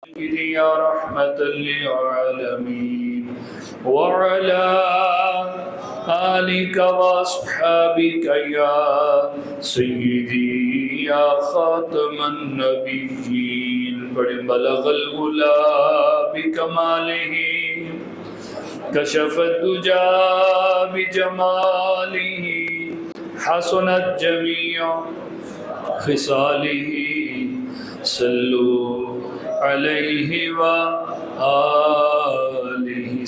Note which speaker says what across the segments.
Speaker 1: يا رحمة للعالمين وعلى آلك وأصحابك يا سيدي يا خاتم النبيين بلغ العلا بكماله كشف الدجى بجماله حسنت جميع خصاله صلوا علیہ وآلہ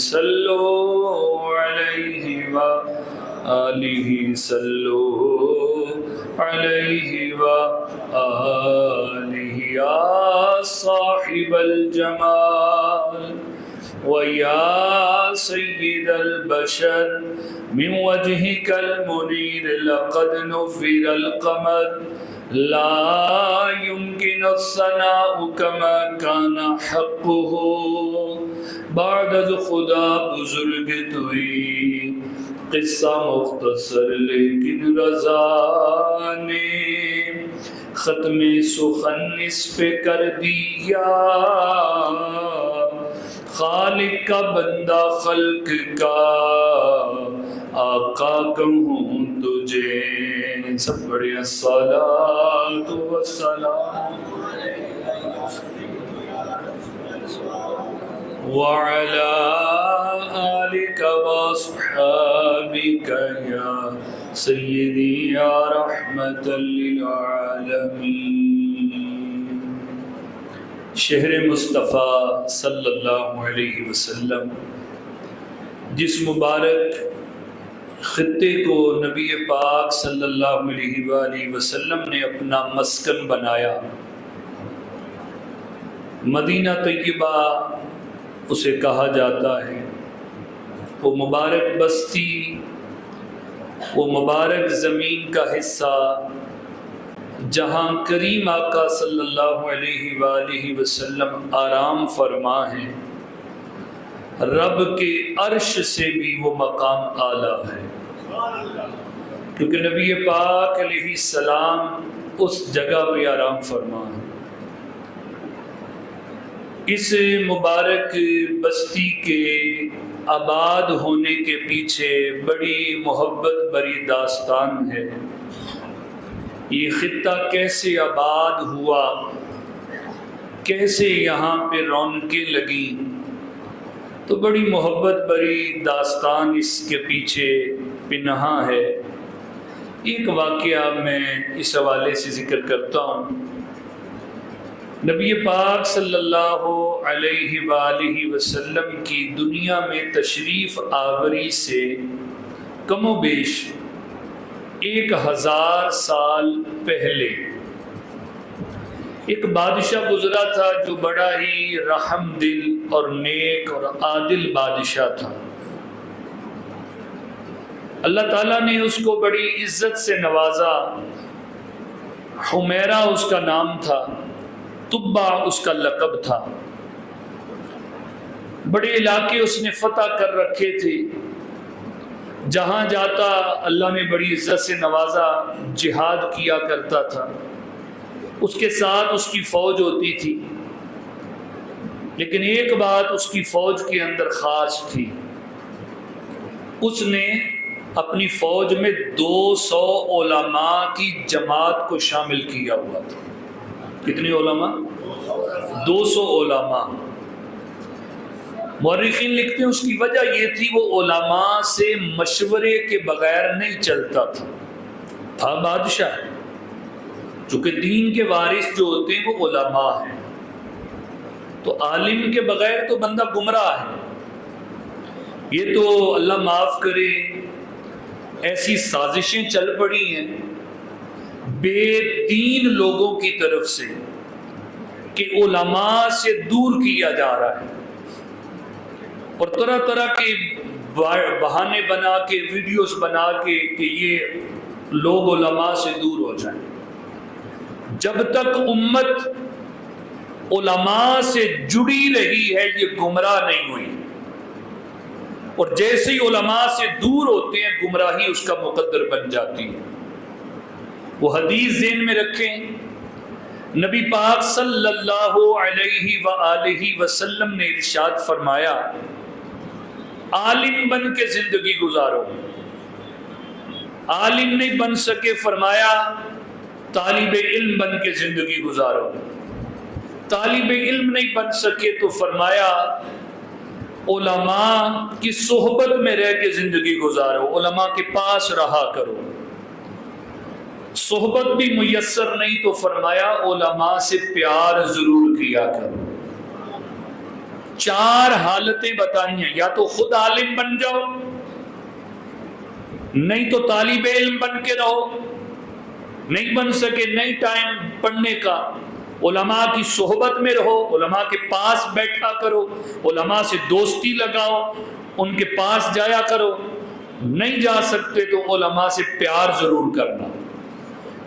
Speaker 1: صلوا علیہ وآلہ صلوا علیہ وآلہ یا صاحب الجمال ويا سيد البشر من وجهك المنير لقد نفر القمر لا يمكن الثناء كما كان حقه بعد خدا بزرگ توئی قصہ مختصر لیکن رضا نے ختم سخن اس پہ کر دیا خالق کا بندہ خلق کا آقا کہوں تجھے سب بڑے الصلاۃ والسلام وعلى آلك وأصحابك يا سيدي يا رحمة للعالمين شہر مصطفیٰ صلی اللہ علیہ وسلم جس مبارک خطے کو نبی پاک صلی اللہ علیہ وآلہ وسلم نے اپنا مسکن بنایا، مدینہ طیبہ اسے کہا جاتا ہے۔ وہ مبارک بستی، وہ مبارک زمین کا حصہ جہاں کریم آقا صلی اللہ علیہ وآلہ وسلم آرام فرما ہیں، رب کے عرش سے بھی وہ مقام اعلیٰ ہے، کیونکہ نبی پاک علیہ السلام اس جگہ پہ آرام فرما ہے۔ اس مبارک بستی کے آباد ہونے کے پیچھے بڑی محبت بری داستان ہے۔ یہ خطہ کیسے آباد ہوا، کیسے یہاں پہ رونقیں لگیں، تو بڑی محبت بری داستان اس کے پیچھے پنہاں ہے۔ ایک واقعہ میں اس حوالے سے ذکر کرتا ہوں۔ نبی پاک صلی اللہ علیہ وآلہ وسلم کی دنیا میں تشریف آوری سے کم و بیش 1000 سال پہلے ایک بادشاہ گزرا تھا جو بڑا ہی رحم دل اور نیک اور عادل بادشاہ تھا۔ اللہ تعالیٰ نے اس کو بڑی عزت سے نوازا۔ حمیرہ اس کا نام تھا، تبا اس کا لقب تھا۔ بڑے علاقے اس نے فتح کر رکھے تھے، جہاں جاتا اللہ نے بڑی عزت سے نوازا، جہاد کیا کرتا تھا، اس کے ساتھ اس کی فوج ہوتی تھی۔ لیکن ایک بات اس کی فوج کے اندر خاص تھی، اس نے اپنی فوج میں 200 علماء کی جماعت کو شامل کیا ہوا تھا۔ کتنے علماء؟ 200 علماء۔ مورخین لکھتے ہیں اس کی وجہ یہ تھی وہ علماء سے مشورے کے بغیر نہیں چلتا تھا بادشاہ، چونکہ دین کے وارث جو ہوتے ہیں وہ علماء ہیں، تو عالم کے بغیر تو بندہ گمراہ ہے۔ یہ تو اللہ معاف کرے ایسی سازشیں چل پڑی ہیں بے دین لوگوں کی طرف سے کہ علماء سے دور کیا جا رہا ہے، اور طرح طرح کے بہانے بنا کے، ویڈیوز بنا کے کہ یہ لوگ علماء سے دور ہو جائیں۔ جب تک امت علماء سے جڑی رہی ہے یہ گمراہ نہیں ہوئی، اور جیسے ہی علماء سے دور ہوتے ہیں گمراہی اس کا مقدر بن جاتی ہے۔ وہ حدیث ذہن میں رکھیں، نبی پاک صلی اللہ علیہ وآلہ وسلم نے ارشاد فرمایا عالم بن کے زندگی گزارو، عالم نہیں بن سکے فرمایا طالب علم بن کے زندگی گزارو، طالب علم نہیں بن سکے تو فرمایا علماء کی صحبت میں رہ کے زندگی گزارو، علماء کے پاس رہا کرو، صحبت بھی میسر نہیں تو فرمایا علماء سے پیار ضرور کیا کرو۔ 4 حالتیں بتائی ہیں، یا تو خود عالم بن جاؤ، نہیں تو طالب علم بن کے رہو، نہیں بن سکے نہیں ٹائم پڑھنے کا، علماء کی صحبت میں رہو، علماء کے پاس بیٹھا کرو، علماء سے دوستی لگاؤ، ان کے پاس جایا کرو، نہیں جا سکتے تو علماء سے پیار ضرور کرنا۔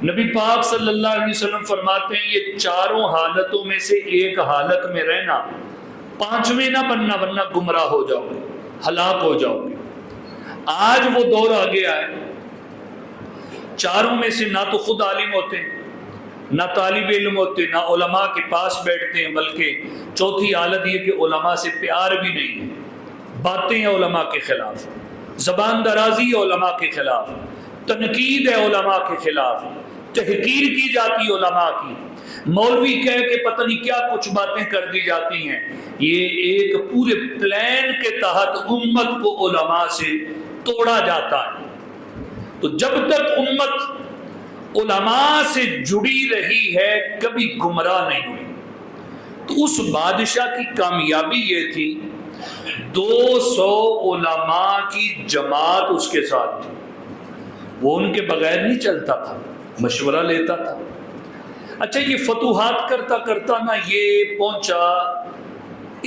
Speaker 1: نبی پاک صلی اللہ علیہ وسلم فرماتے ہیں یہ 4 حالتوں میں سے ایک حالت میں رہنا، 5ویں نہ بننا ورنہ گمراہ ہو جاؤ گے، ہلاک ہو جاؤ گے۔ آج وہ دور آ گیا ہے، 4 میں سے نہ تو خود عالم ہوتے ہیں، نہ طالب علم ہوتے، نہ علماء کے پاس بیٹھتے ہیں، بلکہ 4تھی حالت یہ کہ علماء سے پیار بھی نہیں ہے، باتیں ہیں علماء کے خلاف، زبان درازی ہے علماء کے خلاف، تنقید ہے علماء کے خلاف، تحقیر کی جاتی علماء کی، مولوی کہہ کے پتہ نہیں کیا کچھ باتیں کر دی جاتی ہیں۔ یہ ایک پورے پلان کے تحت امت کو علماء سے توڑا جاتا ہے۔ تو جب تک امت علماء سے جڑی رہی ہے کبھی گمراہ نہیں ہوئی۔ تو اس بادشاہ کی کامیابی یہ تھی 200 علماء کی جماعت اس کے ساتھ تھی، وہ ان کے بغیر نہیں چلتا تھا، مشورہ لیتا تھا۔ اچھا یہ فتوحات کرتا کرتا نا یہ پہنچا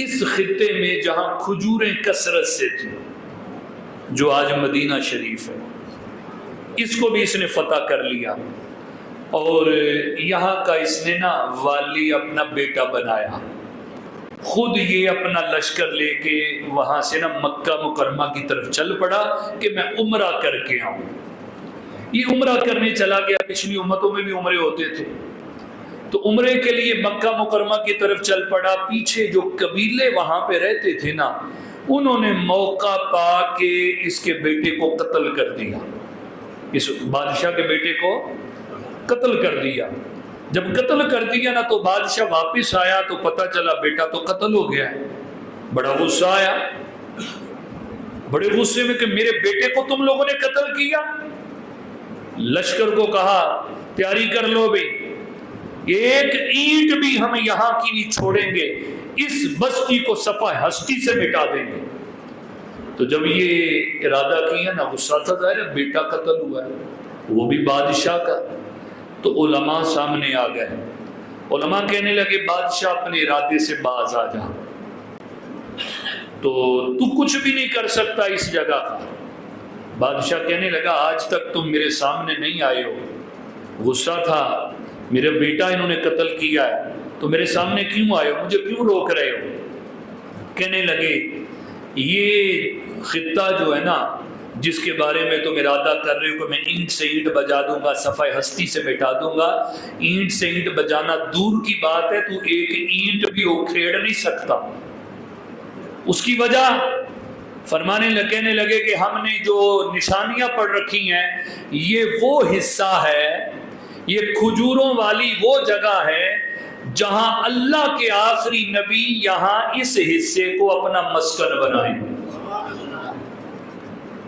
Speaker 1: اس خطے میں جہاں کھجوریں کثرت سے تھی، جو آج مدینہ شریف ہے، اس کو بھی اس نے فتح کر لیا، اور یہاں کا اس نے نا والی اپنا بیٹا بنایا، خود یہ اپنا لشکر لے کے وہاں سے نا مکہ مکرمہ کی طرف چل پڑا کہ میں عمرہ کر کے آؤں۔ یہ عمرہ کرنے چلا گیا، پچھلی امتوں میں بھی عمرے ہوتے تھے، تو عمرے کے لیے مکہ مکرمہ کی طرف چل پڑا۔ پیچھے جو قبیلے وہاں پہ رہتے تھے نا، انہوں نے موقع پا کے اس کے بیٹے کو قتل کر دیا، اس بادشاہ کے بیٹے کو قتل کر دیا۔ جب قتل کر دیا نا تو بادشاہ واپس آیا تو پتہ چلا بیٹا تو قتل ہو گیا ہے۔ بڑا غصہ آیا، بڑے غصے میں کہ میرے بیٹے کو تم لوگوں نے قتل کیا۔ لشکر کو کہا تیاری کر لو بھئی، ایک اینٹ بھی ہم یہاں کی نہیں چھوڑیں گے، اس بستی کو صفحہ ہستی سے مٹا دیں گے۔ تو جب یہ ارادہ کیا نا، غصہ تھا ظاہر ہے، بیٹا قتل ہوا ہے، وہ بھی بادشاہ کا، تو علماء سامنے آ گئے۔ علماء کہنے لگے بادشاہ اپنے ارادے سے باز آ جا، تو کچھ بھی نہیں کر سکتا اس جگہ کا۔ بادشاہ کہنے لگا آج تک تم میرے سامنے نہیں آئے ہو، غصہ تھا میرا بیٹا انہوں نے قتل کیا ہے، تو میرے سامنے کیوں آئے ہو، مجھے کیوں روک رہے ہو؟ کہنے لگے یہ خطہ جو ہے نا جس کے بارے میں تم ارادہ کر رہے ہو کہ میں اینٹ سے اینٹ بجا دوں گا، صفحہ ہستی سے مٹا دوں گا، اینٹ سے اینٹ بجانا دور کی بات ہے، تو ایک اینٹ بھی اکھیڑ نہیں سکتا۔ اس کی وجہ کہنے لگے کہ ہم نے جو نشانیاں پڑھ رکھی ہیں یہ وہ حصہ ہے، یہ کھجوروں والی وہ جگہ ہے جہاں اللہ کے آخری نبی یہاں اس حصے کو اپنا مسکن بنائے،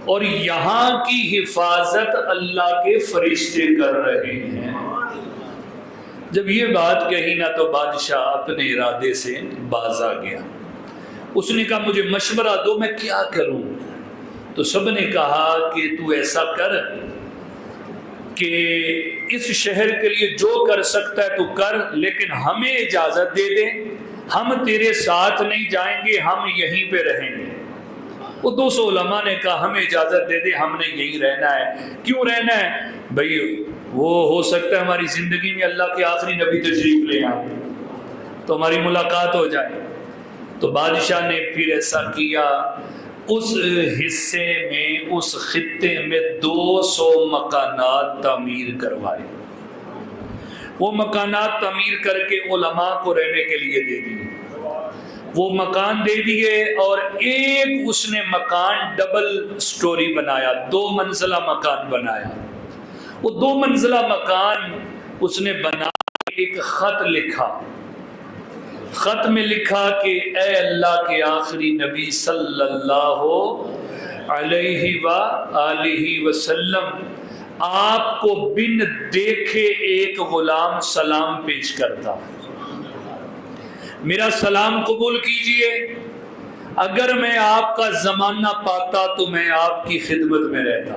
Speaker 1: اور یہاں کی حفاظت اللہ کے فرشتے کر رہے ہیں۔ جب یہ بات کہی نا تو بادشاہ اپنے ارادے سے باز آ گیا۔ اس نے کہا مجھے مشورہ دو میں کیا کروں؟ تو سب نے کہا کہ تو ایسا کر کہ اس شہر کے لیے جو کر سکتا ہے تو کر، لیکن ہمیں اجازت دے دے، ہم تیرے ساتھ نہیں جائیں گے، ہم یہیں پہ رہیں گے۔ وہ 200 علماء نے کہا ہمیں اجازت دے دے، ہم نے یہیں رہنا ہے۔ کیوں رہنا ہے بھئی؟ وہ ہو سکتا ہے ہماری زندگی میں اللہ کے آخری نبی تشریف لے آئیں تو ہماری ملاقات ہو جائے۔ تو بادشاہ نے پھر ایسا کیا، اس حصے میں اس خطے میں 200 مکانات تعمیر کروائے۔ وہ مکانات تعمیر کر کے علماء کو رہنے کے لیے دے دیے، وہ مکان دے دیے، اور ایک اس نے مکان ڈبل سٹوری بنایا، 2 منزلہ مکان بنایا۔ وہ 2 منزلہ مکان اس نے بنا ایک خط لکھا، خط میں لکھا کہ اے اللہ کے آخری نبی صلی اللہ علیہ وآلہ وسلم، آپ کو بن دیکھے ایک غلام سلام پیش کرتا، میرا سلام قبول کیجئے، اگر میں آپ کا زمانہ پاتا تو میں آپ کی خدمت میں رہتا۔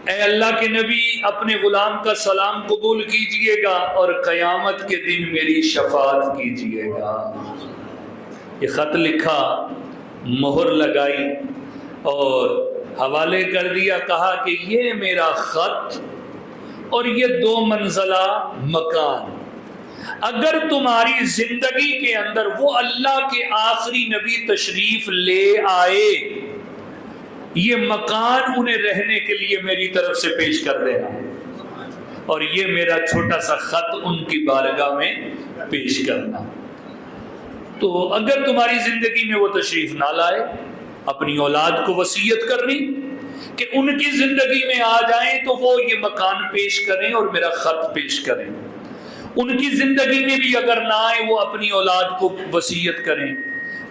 Speaker 1: اے اللہ کے نبی، اپنے غلام کا سلام قبول کیجئے گا اور قیامت کے دن میری شفاعت کیجئے گا۔ یہ خط لکھا، مہر لگائی اور حوالے کر دیا، کہا کہ یہ میرا خط اور یہ 2 منزلہ مکان، اگر تمہاری زندگی کے اندر وہ اللہ کے آخری نبی تشریف لے آئے، یہ مکان انہیں رہنے کے لیے میری طرف سے پیش کر دینا، اور یہ میرا چھوٹا سا خط ان کی بارگاہ میں پیش کرنا۔ تو اگر تمہاری زندگی میں وہ تشریف نہ لائے، اپنی اولاد کو وصیت کرنی کہ ان کی زندگی میں آ جائیں تو وہ یہ مکان پیش کریں اور میرا خط پیش کریں، ان کی زندگی میں بھی اگر نہ آئے وہ اپنی اولاد کو وصیت کریں،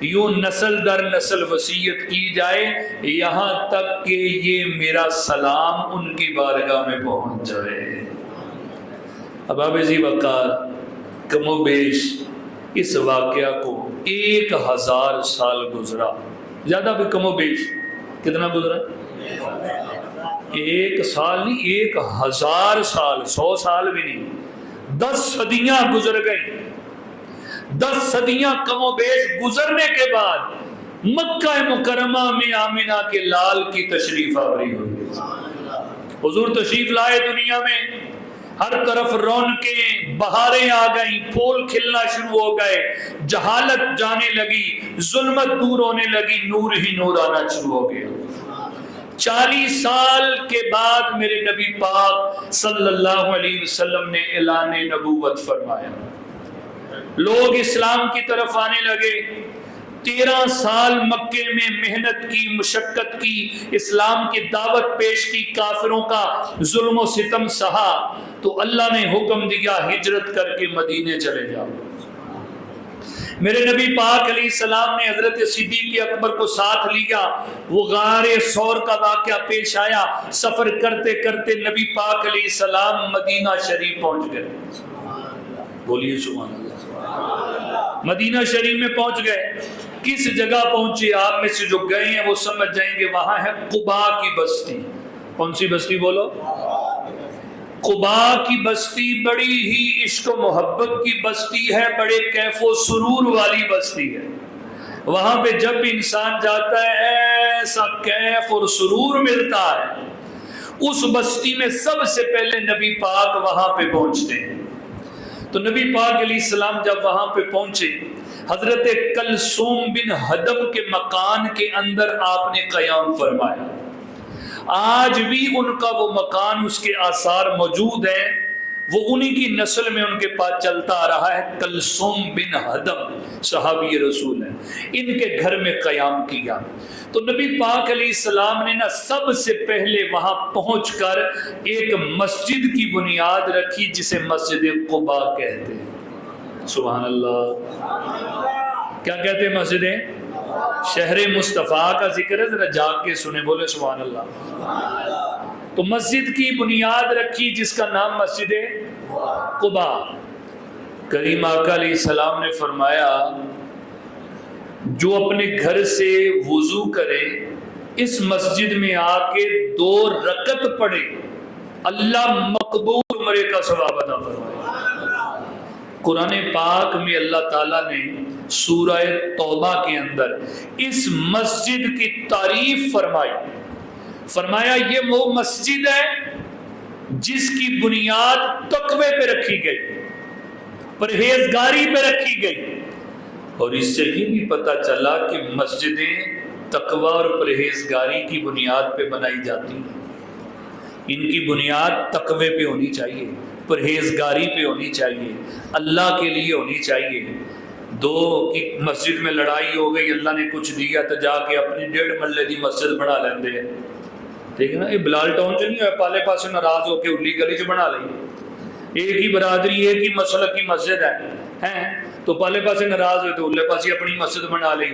Speaker 1: یوں نسل در نسل وصیت کی جائے یہاں تک کہ یہ میرا سلام ان کی بارگاہ میں پہنچ جائے۔ احباب ذی وقار، کم و بیش اس واقعہ کو 1000 سال گزرا، زیادہ بھی کم و بیش کتنا گزرا؟ 1 سال نہیں، 1000 سال، 100 سال بھی نہیں، 10 صدیاں گزر گئی۔ 10 صدیاں کم و بیش گزرنے کے بعد مکہ مکرمہ میں آمنہ کے لال کی تشریف آوری ہوئی۔ حضور تشریف لائے دنیا میں، ہر طرف رونقیں، بہاریں آ گئیں، پھول کھلنا شروع ہو گئے، جہالت جانے لگی، ظلمت دور ہونے لگی، نور ہی نور آنا شروع ہو گیا۔ 40 سال کے بعد میرے نبی پاک صلی اللہ علیہ وسلم نے اعلان نبوت فرمایا، لوگ اسلام کی طرف آنے لگے۔ 13 سال مکے میں محنت کی، مشقت کی، اسلام کی دعوت پیش کی، کافروں کا ظلم و ستم سہا، تو اللہ نے حکم دیا ہجرت کر کے مدینے چلے جاؤ۔ میرے نبی پاک علیہ السلام نے حضرت صدیق اکبر کو ساتھ لیا، وہ غار ثور کا واقعہ پیش آیا، سفر کرتے کرتے نبی پاک علیہ السلام مدینہ شریف پہنچ گئے۔ بولیے سبحان اللہ۔ مدینہ شریف میں پہنچ گئے، کس جگہ پہنچے؟ آپ میں سے جو گئے ہیں وہ سمجھ جائیں گے، وہاں ہے قباء کی بستی۔ کون سی بستی بولو؟ قباء کی بستی بڑی ہی عشق و محبت کی بستی ہے، بڑے کیف و سرور والی بستی ہے۔ وہاں پہ جب بھی انسان جاتا ہے ایسا کیف اور سرور ملتا ہے۔ اس بستی میں سب سے پہلے نبی پاک وہاں پہ پہنچتے ہیں۔ تو نبی پاک علیہ السلام جب وہاں پہ پہنچے، حضرت کلثوم بن ہدم کے مکان کے اندر آپ نے قیام فرمایا۔ آج بھی ان کا وہ مکان، اس کے آثار موجود ہیں، وہ انہی کی نسل میں ان کے پاس چلتا آ رہا ہے۔ کلثوم بن ہدم صحابی رسول ہیں، ان کے گھر میں قیام کیا۔ تو نبی پاک علیہ السلام نے سب سے پہلے وہاں پہنچ کر ایک مسجد کی بنیاد رکھی جسے مسجد قباء کہتے ہیں۔ سبحان اللہ۔ کیا کہتے ہیں مسجدیں؟ شہر مصطفیٰ کا ذکر ہے، ذرا جاگ کے سنیں، بولے سبحان اللہ۔ تو مسجد کی بنیاد رکھی جس کا نام مسجد قباء۔ کریم آقا علیہ السلام نے فرمایا، جو اپنے گھر سے وضو کرے، اس مسجد میں آ کے 2 رکعت پڑھے، اللہ مقبول عمرے کا ثواب عطا فرمائے۔ قرآن پاک میں اللہ تعالیٰ نے سورہ توبہ کے اندر اس مسجد کی تعریف فرمائی، فرمایا یہ وہ مسجد ہے جس کی بنیاد تقوی پہ رکھی گئی، پرہیزگاری پہ رکھی گئی۔ اور اس سے یہ بھی پتہ چلا کہ مسجدیں تقوی اور پرہیزگاری کی بنیاد پہ بنائی جاتی ہیں۔ ان کی بنیاد تقوی پہ ہونی چاہیے، پرہیزگاری پہ ہونی چاہیے، اللہ کے لیے ہونی چاہیے۔ دو کی مسجد میں لڑائی ہو گئی، اللہ نے کچھ دیا تو جا کے اپنی 1.5 مرلے دی مسجد بنا لیندے ہیں، ٹھیک ہے نا۔ یہ بلال ٹاؤن چ نہیں ہوئے پالے پاسے ناراض ہو کے الی گلی چ بنا لئی، ایک ہی برادری ایک ہی مسلک کی مسجد ہے تو پالے پاسے ناراض ہوئے تو اولے پاسے اپنی مسجد بنا لی۔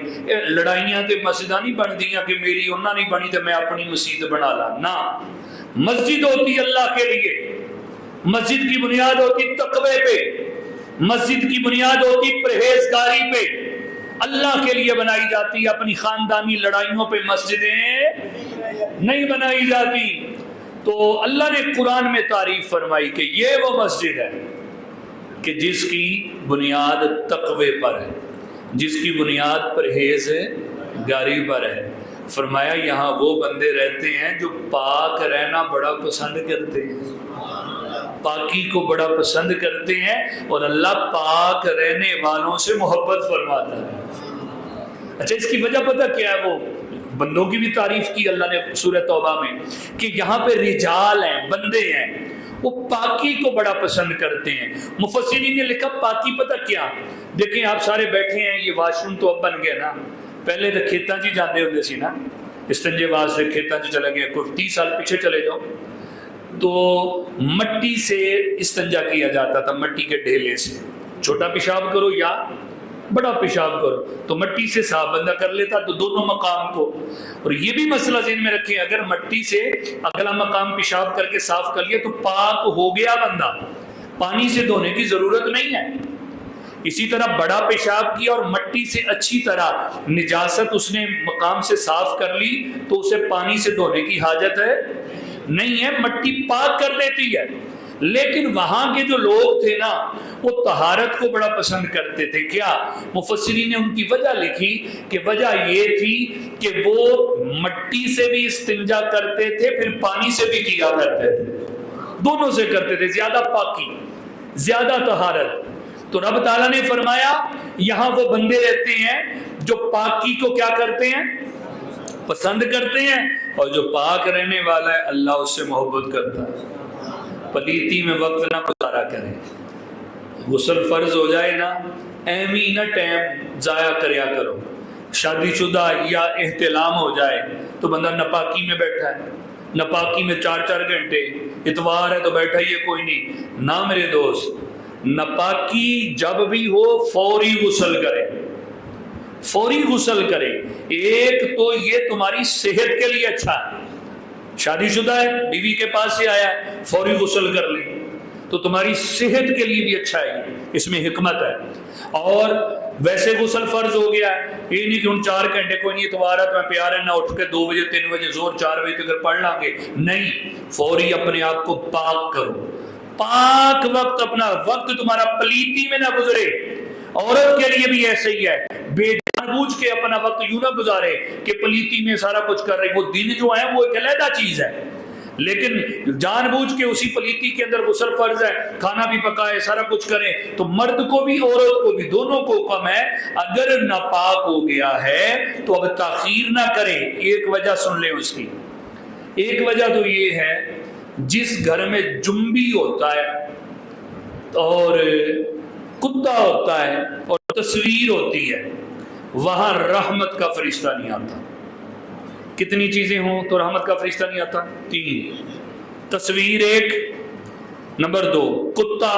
Speaker 1: لڑائیاں تے مسجداں نہیں بندیاں کہ میری انہاں نہیں بنی تو میں اپنی مسجد بنا لا، نہ، مسجد ہوتی اللہ کے لیے، مسجد کی بنیاد ہوتی تقوی پہ، مسجد کی بنیاد ہوتی پرہیزگاری پہ، اللہ کے لیے بنائی جاتی، اپنی خاندانی لڑائیوں پہ مسجدیں نہیں بنائی جاتی۔ تو اللہ نے قرآن میں تعریف فرمائی کہ یہ وہ مسجد ہے کہ جس کی بنیاد تقوی پر ہے، جس کی بنیاد پرہیزگاری پر ہے۔ فرمایا یہاں وہ بندے رہتے ہیں جو پاک رہنا بڑا پسند کرتے ہیں، پاکی کو بڑا پسند کرتے ہیں، اور اللہ پاک رہنے والوں سے محبت فرماتا ہے۔ اچھا، اس کی وجہ پتہ کیا ہے؟ وہ بندوں کی بھی تعریف کی اللہ نے سورہ توبہ میں کہ یہاں پہ رجال ہیں، بندے ہیں، وہ پاکی کو بڑا پسند کرتے ہیں۔ مفسرین نے لکھا پاکی پتہ کیا؟ دیکھیں آپ سارے بیٹھے ہیں، یہ واش روم تو اب بن گیا نا، پہلے تو کھیتاں جی جاندے ہوندے سی نا، استنجے واسطے کھیتاں جی چلے گئے، کوئی 30 سال پیچھے چلے جاؤ تو مٹی سے استنجا کیا جاتا تھا، مٹی کے ڈھیلے سے، چھوٹا پیشاب کرو یا بڑا پیشاب کرو تو مٹی سے صاف بندہ کر لیتا، تو دونوں مقام کو۔ اور یہ بھی مسئلہ ذہن میں رکھیں، اگر مٹی سے اگلا مقام پیشاب کر کے صاف کر لیا تو پاک ہو گیا بندہ، پانی سے دھونے کی ضرورت نہیں ہے۔ اسی طرح بڑا پیشاب کیا اور مٹی سے اچھی طرح نجاست اس نے مقام سے صاف کر لی تو اسے پانی سے دھونے کی حاجت ہے نہیں ہے، مٹی پاک کر دیتی ہے۔ لیکن وہاں کے جو لوگ تھے نا وہ طہارت کو بڑا پسند کرتے تھے۔ کیا؟ مفسرین نے ان کی وجہ لکھی کہ وجہ یہ تھی کہ وہ مٹی سے بھی استنجا کرتے تھے، پھر پانی سے بھی کیا کرتے تھے، دونوں سے کرتے تھے، زیادہ پاکی، زیادہ طہارت۔ تو رب تعالیٰ نے فرمایا یہاں وہ بندے رہتے ہیں جو پاکی کو کیا کرتے ہیں؟ پسند کرتے ہیں، اور جو پاک رہنے والا ہے اللہ اس سے محبت کرتا ہے۔ پلیتی میں وقت نہ گزارا کریں، غسل فرض ہو جائے نا ایمی نہ ٹائم ضائع کریا کرو۔ شادی شدہ یا احتلام ہو جائے تو بندہ ناپاکی میں بیٹھا ہے، ناپاکی میں 4 گھنٹے، اتوار ہے تو بیٹھا ہی ہے کوئی نہیں، نہ میرے دوست، ناپاکی جب بھی ہو فوری غسل کرے، فوری غسل کرے۔ ایک تو یہ تمہاری صحت کے لیے اچھا ہے، شادی شدہ ہے، بیوی کے پاس سے آیا ہے، فوری غسل کر لیں تو تمہاری صحت کے لیے بھی اچھا ہے، اس میں حکمت ہے۔ اور ویسے غسل فرض ہو گیا ہے، یہ نہیں کہ ان 4 گھنٹے کوئی نہیں اتوار ہے تو میں پیارے نہ اٹھ کے 2 بجے 3 بجے زور 4 بجے تک پڑھ لیں گے، نہیں، فوری اپنے آپ کو پاک کرو، پاک وقت، اپنا وقت تمہارا پلیتی میں نہ گزرے۔ عورت کے لیے بھی ایسے ہی ہے، بے جان بوجھ کے اپنا وقت یوں نہ گزارے کہ پلیتی میں سارا کچھ کر رہے۔ وہ دن جو ہے وہ ایک علیحدہ چیز ہے، لیکن جان بوجھ کے اسی پلیتی کے اندر غسل فرض ہے، کھانا بھی پکائے، سارا کچھ کرے، تو مرد کو بھی عورت کو بھی دونوں کو حکم ہے اگر ناپاک ہو گیا ہے تو اب تاخیر نہ کرے۔ ایک وجہ سن لیں اس کی، ایک وجہ تو یہ ہے جس گھر میں جنبی ہوتا ہے اور کتا ہوتا ہے اور تصویر ہوتی ہے وہاں رحمت کا فرشتہ نہیں آتا۔ کتنی چیزیں ہوں تو رحمت کا فرشتہ نہیں آتا؟ 3، تصویر 1، نمبر 2 کتا،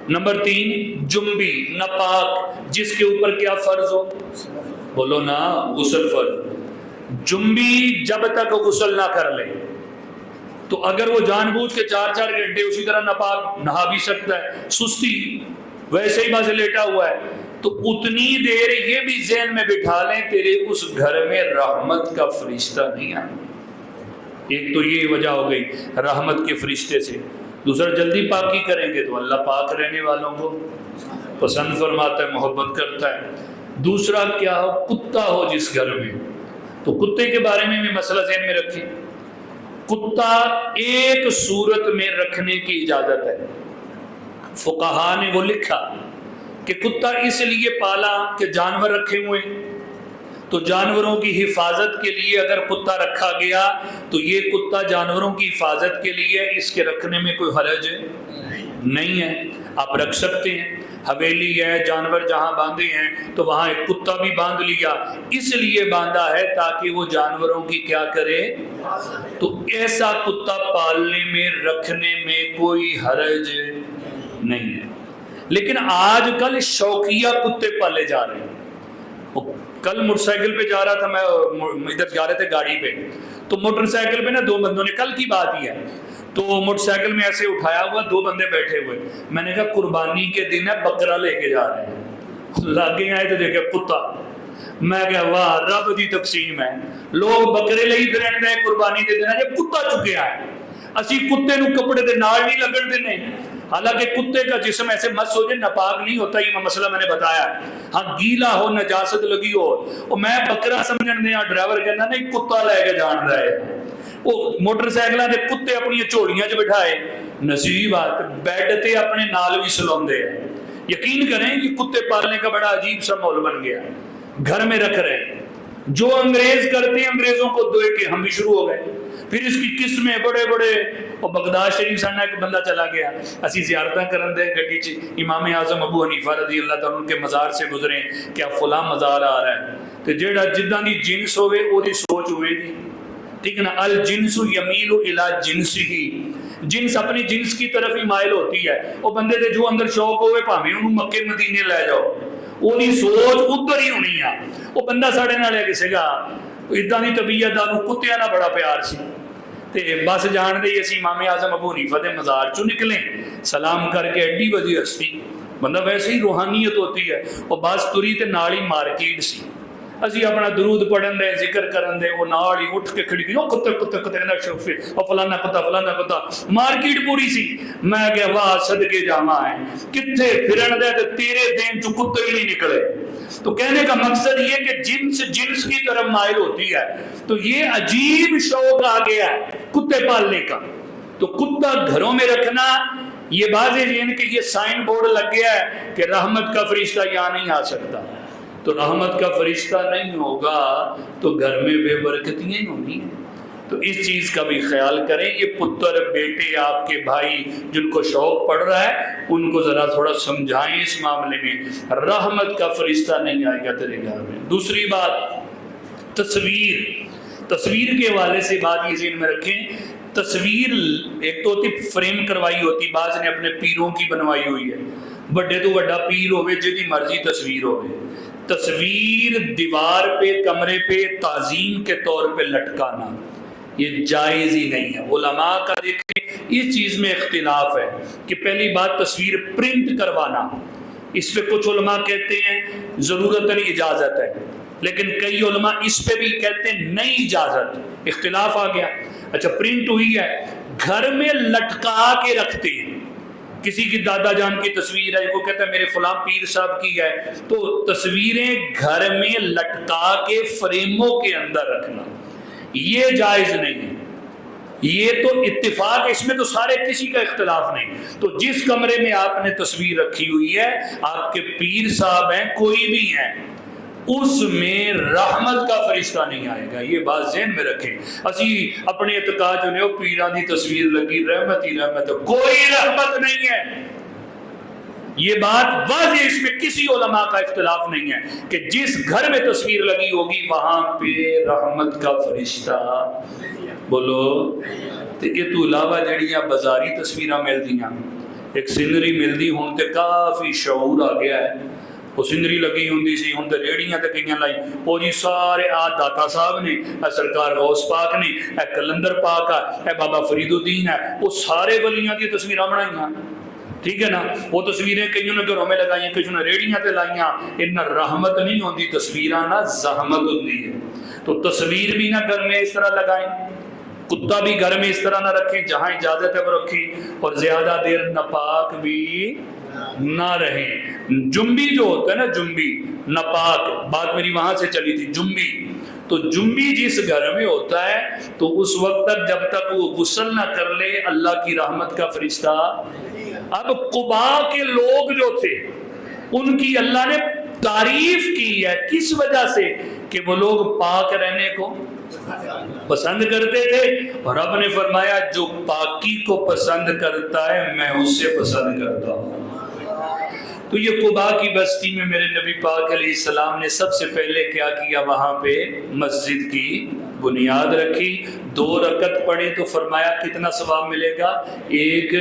Speaker 1: نمبر 3 جنبی ناپاک جس کے اوپر کیا فرض ہو؟ بولو نا، غسل فرض۔ جنبی جب تک غسل نہ کر لے تو اگر وہ جان بوجھ کے 4 گھنٹے اسی طرح ناپاک نہا بھی سکتا ہے، سستی ویسے ہی بس لیٹا ہوا ہے، تو اتنی دیر یہ بھی ذہن میں بٹھا لیں تیرے اس گھر میں رحمت کا فرشتہ نہیں آیا۔ ایک تو یہ وجہ ہو گئی رحمت کے فرشتے سے۔ دوسرا، جلدی پاکی کریں گے تو اللہ پاک رہنے والوں کو پسند فرماتا ہے، محبت کرتا ہے۔ دوسرا کیا ہو؟ کتا ہو جس گھر میں، تو کتے کے بارے میں بھی مسئلہ ذہن میں رکھیں۔ کتا ایک صورت میں رکھنے کی اجازت ہے، فقہا نے وہ لکھا کہ کتا اس لیے پالا کہ جانور رکھے ہوئے تو جانوروں کی حفاظت کے لیے اگر کتا رکھا گیا تو یہ کتا جانوروں کی حفاظت کے لیے، اس کے رکھنے میں کوئی حرج نہیں ہے، آپ رکھ سکتے ہیں۔ حویلی ہے، جانور جہاں باندھے ہیں تو وہاں ایک کتا بھی باندھ لیا، اس لیے باندھا ہے تاکہ وہ جانوروں کی کیا کرے، تو ایسا کتا پالنے میں رکھنے میں کوئی حرج نہیں ہے۔ لیکن آج کل شوقیہ کتے پالے جا رہے ہیں۔ کل موٹر سائیکل پہ جا رہا تھا میں، ادھر جا رہے تھے گاڑی پہ، تو موٹر سائیکل پہ نا دو بندوں نے، کل کی بات ہی ہے، تو موٹر سائیکل میں ایسے اٹھایا ہوا دو بندے بیٹھے ہوئے، میں نے کہا قربانی کے دن ہے بکرا لے کے جا رہے ہیں، لاگے آئے تو دیکھے کتا، میں کہا واہ رب دی تقسیم ہے، لوگ بکرے لے ہی پھرن دے قربانی دے دینا، یہ کتا چکیا ہے، اسی کتے نو کپڑے دے نال نہیں لگن دینے، حالانکہ کتے کا جسم ایسے مس ہو جائے ناپاک نہیں ہوتا، یہ مسئلہ میں نے بتایا، ہاں گیلا ہو نجاست لگی ہو، اور میں بکرا سمجھن دیا، ڈرائیور کہنا نہیں کتا لے کے جان رہا ہے، وہ موٹر سائیکلاں دے کتے اپنی جھولیاں چ بٹھائے، نصیب بات بیڈ تے اپنے نال بھی سلاندے ہیں۔ یقین کریں یہ کتے پالنے کا بڑا عجیب سا ماحول بن گیا، گھر میں رکھ رہے ہیں، جو انگریز کرتے ہیں انگریزوں کو دے کے ہم بھی شروع ہو گئے، پھر اس کی قسمیں بڑے بڑے، اور بغداد شریف سانا ایک بندہ چلا گیا، اسی زیارتاں کرن دے گڈی چ امام اعظم ابو حنیفہ رضی اللہ تعالیٰ عنہ کے مزار سے گزرے، کیا فلاں مزار آ رہا ہے، تو جیڑا جداں دی جنس ہوئے او دی سوچ ہوئے دی، ٹھیک ہے نا، الجنس یمیل الی جنسہ، جنس اپنی جنس کی طرف ہی مائل ہوتی ہے، وہ بندے دے جو اندر شوق ہوئے پاویں انہوں مکے مدینے لے جاؤ، وہ دی سوچ ادھر ہی ہونی ہے۔ وہ بندہ ساڑے نال ہے کسے گا ادھا دی طبیعت دا کتیاں نہ بڑا پیار سی، تے بس جان دے اسی امام اعظم ابو حنیفہ دے مزار چوں نکلیں، سلام کر کے ایڈی وڈی ہستی، بندہ ویسے ہی روحانیت ہوتی ہے، اور بس تری تے نال ہی مارکیٹ سی، اسی اپنا درود پڑھن دے ذکر کرن دے، وہ نال ہی اٹھ کے کھڑی گئی، او کتے کتے کتے کہنا شوفے، او فلانا کتا، مارکیٹ پوری سی، میں کہ واہ صدقے جاواں ہے، کتھے پھرن دے تے تیرے دین چوں کتے ہی نہیں نکلے۔ تو کہنے کا مقصد یہ کہ جنس کی طرف مائل ہوتی ہے، تو یہ عجیب شوق آ گیا ہے کتے پالنے کا، تو کتا گھروں میں رکھنا یہ واضح ہے کہ یہ سائن بورڈ لگ گیا ہے کہ رحمت کا فرشتہ یہاں نہیں آ سکتا، تو رحمت کا فرشتہ نہیں ہوگا تو گھر میں بے برکتیاں ہی ہونی ہیں، تو اس چیز کا بھی خیال کریں۔ یہ پتر بیٹے آپ کے بھائی جن کو شوق پڑ رہا ہے ان کو ذرا تھوڑا سمجھائیں اس معاملے میں، رحمت کا فرشتہ نہیں آئے گا تیرے گھر میں۔ دوسری بات تصویر کے حوالے سے بات یہ ذہن میں رکھیں، تصویر ایک تو ہوتی فریم کروائی ہوتی، بعض نے اپنے پیروں کی بنوائی ہوئی ہے، بڑے تو بڑا پیر ہوئے جدی مرضی تصویر ہوئے، تصویر دیوار پہ کمرے پہ تعظیم کے طور پہ لٹکانا یہ جائز ہی نہیں ہے۔ علماء کا دیکھیں اس چیز میں اختلاف ہے کہ پہلی بات تصویر پرنٹ کروانا، اس پہ کچھ علماء کہتے ہیں ضرورتاً اجازت ہے، لیکن کئی علماء اس پہ بھی کہتے ہیں نہیں اجازت، اختلاف آ گیا۔ اچھا پرنٹ ہوئی ہے، گھر میں لٹکا کے رکھتے ہیں، کسی کی دادا جان کی تصویر ہے، کوئی کہتا ہے میرے فلاں پیر صاحب کی ہے، تو تصویریں گھر میں لٹکا کے فریموں کے اندر رکھنا یہ جائز نہیں ہے، یہ تو اتفاق، اس میں تو سارے کسی کا اختلاف نہیں، تو جس کمرے میں آپ نے تصویر رکھی ہوئی ہے، آپ کے پیر صاحب ہیں کوئی بھی ہیں، اس میں رحمت کا فرشتہ نہیں آئے گا، یہ بات ذہن میں رکھیں۔ اسی اپنے اعتقاد جو نے پیران دی تصویر لگی رحمت ہی رحمت، کوئی رحمت نہیں ہے، یہ بات واضح، اس میں کسی علماء کا اختلاف نہیں ہے کہ جس گھر میں تصویر لگی ہوگی وہاں پہ رحمت کا فرشتہ بولو۔ تو یہ تو علاوہ جڑیاں بازاری تصویراں ملدیاں، ایک سینری ملدی ہوں تے کافی شعور آ گیا ہے، وہ سندری لگی ہوندی سی، ہوں تے ریڑیاں تے کئیاں لائی، وہ جی سارے داتا صاحب نے، سرکار غوث پاک نے، کلندر پاک ہے، بابا فرید الدین ہے، وہ سارے ولیاں کی تصویراں بنائیاں، ٹھیک ہے نا، وہ تصویریں کئیوں نے گھروں میں لگائیں، کئیوں نے ریڑیاں تے لائیاں، ان رحمت نہیں ہوندی، تصویراں نہ زحمت ہوندی ہے، تو تصویر بھی نہ گھر میں اس طرح لگائیں، کتا بھی گھر میں اس طرح نہ رکھیں، جہاں اجازت ہے وہ رکھیں، اور زیادہ دیر ناپاک بھی نہ رہیں۔ جنبی جو ہوتا ہے نا، جنبی ناپاک، بات میری وہاں سے چلی تھی، جنبی، تو جنبی جس گھر میں ہوتا ہے تو اس وقت تک جب تک وہ غسل نہ کر لے اللہ کی رحمت کا فرشتہ۔ اب قبا کے لوگ جو تھے ان کی اللہ نے تعریف کی ہے، کس وجہ سے کہ وہ لوگ پاک رہنے کو پسند کرتے تھے، اور رب نے فرمایا جو پاکی کو پسند کرتا ہے میں اس سے پسند کرتا ہوں۔ تو یہ قباء کی بستی میں میرے نبی پاک علیہ السلام نے سب سے پہلے کیا کیا، وہاں پہ مسجد کی بنیاد رکھی، 2 رکعت پڑھی تو فرمایا کتنا ثواب ملے گا، 1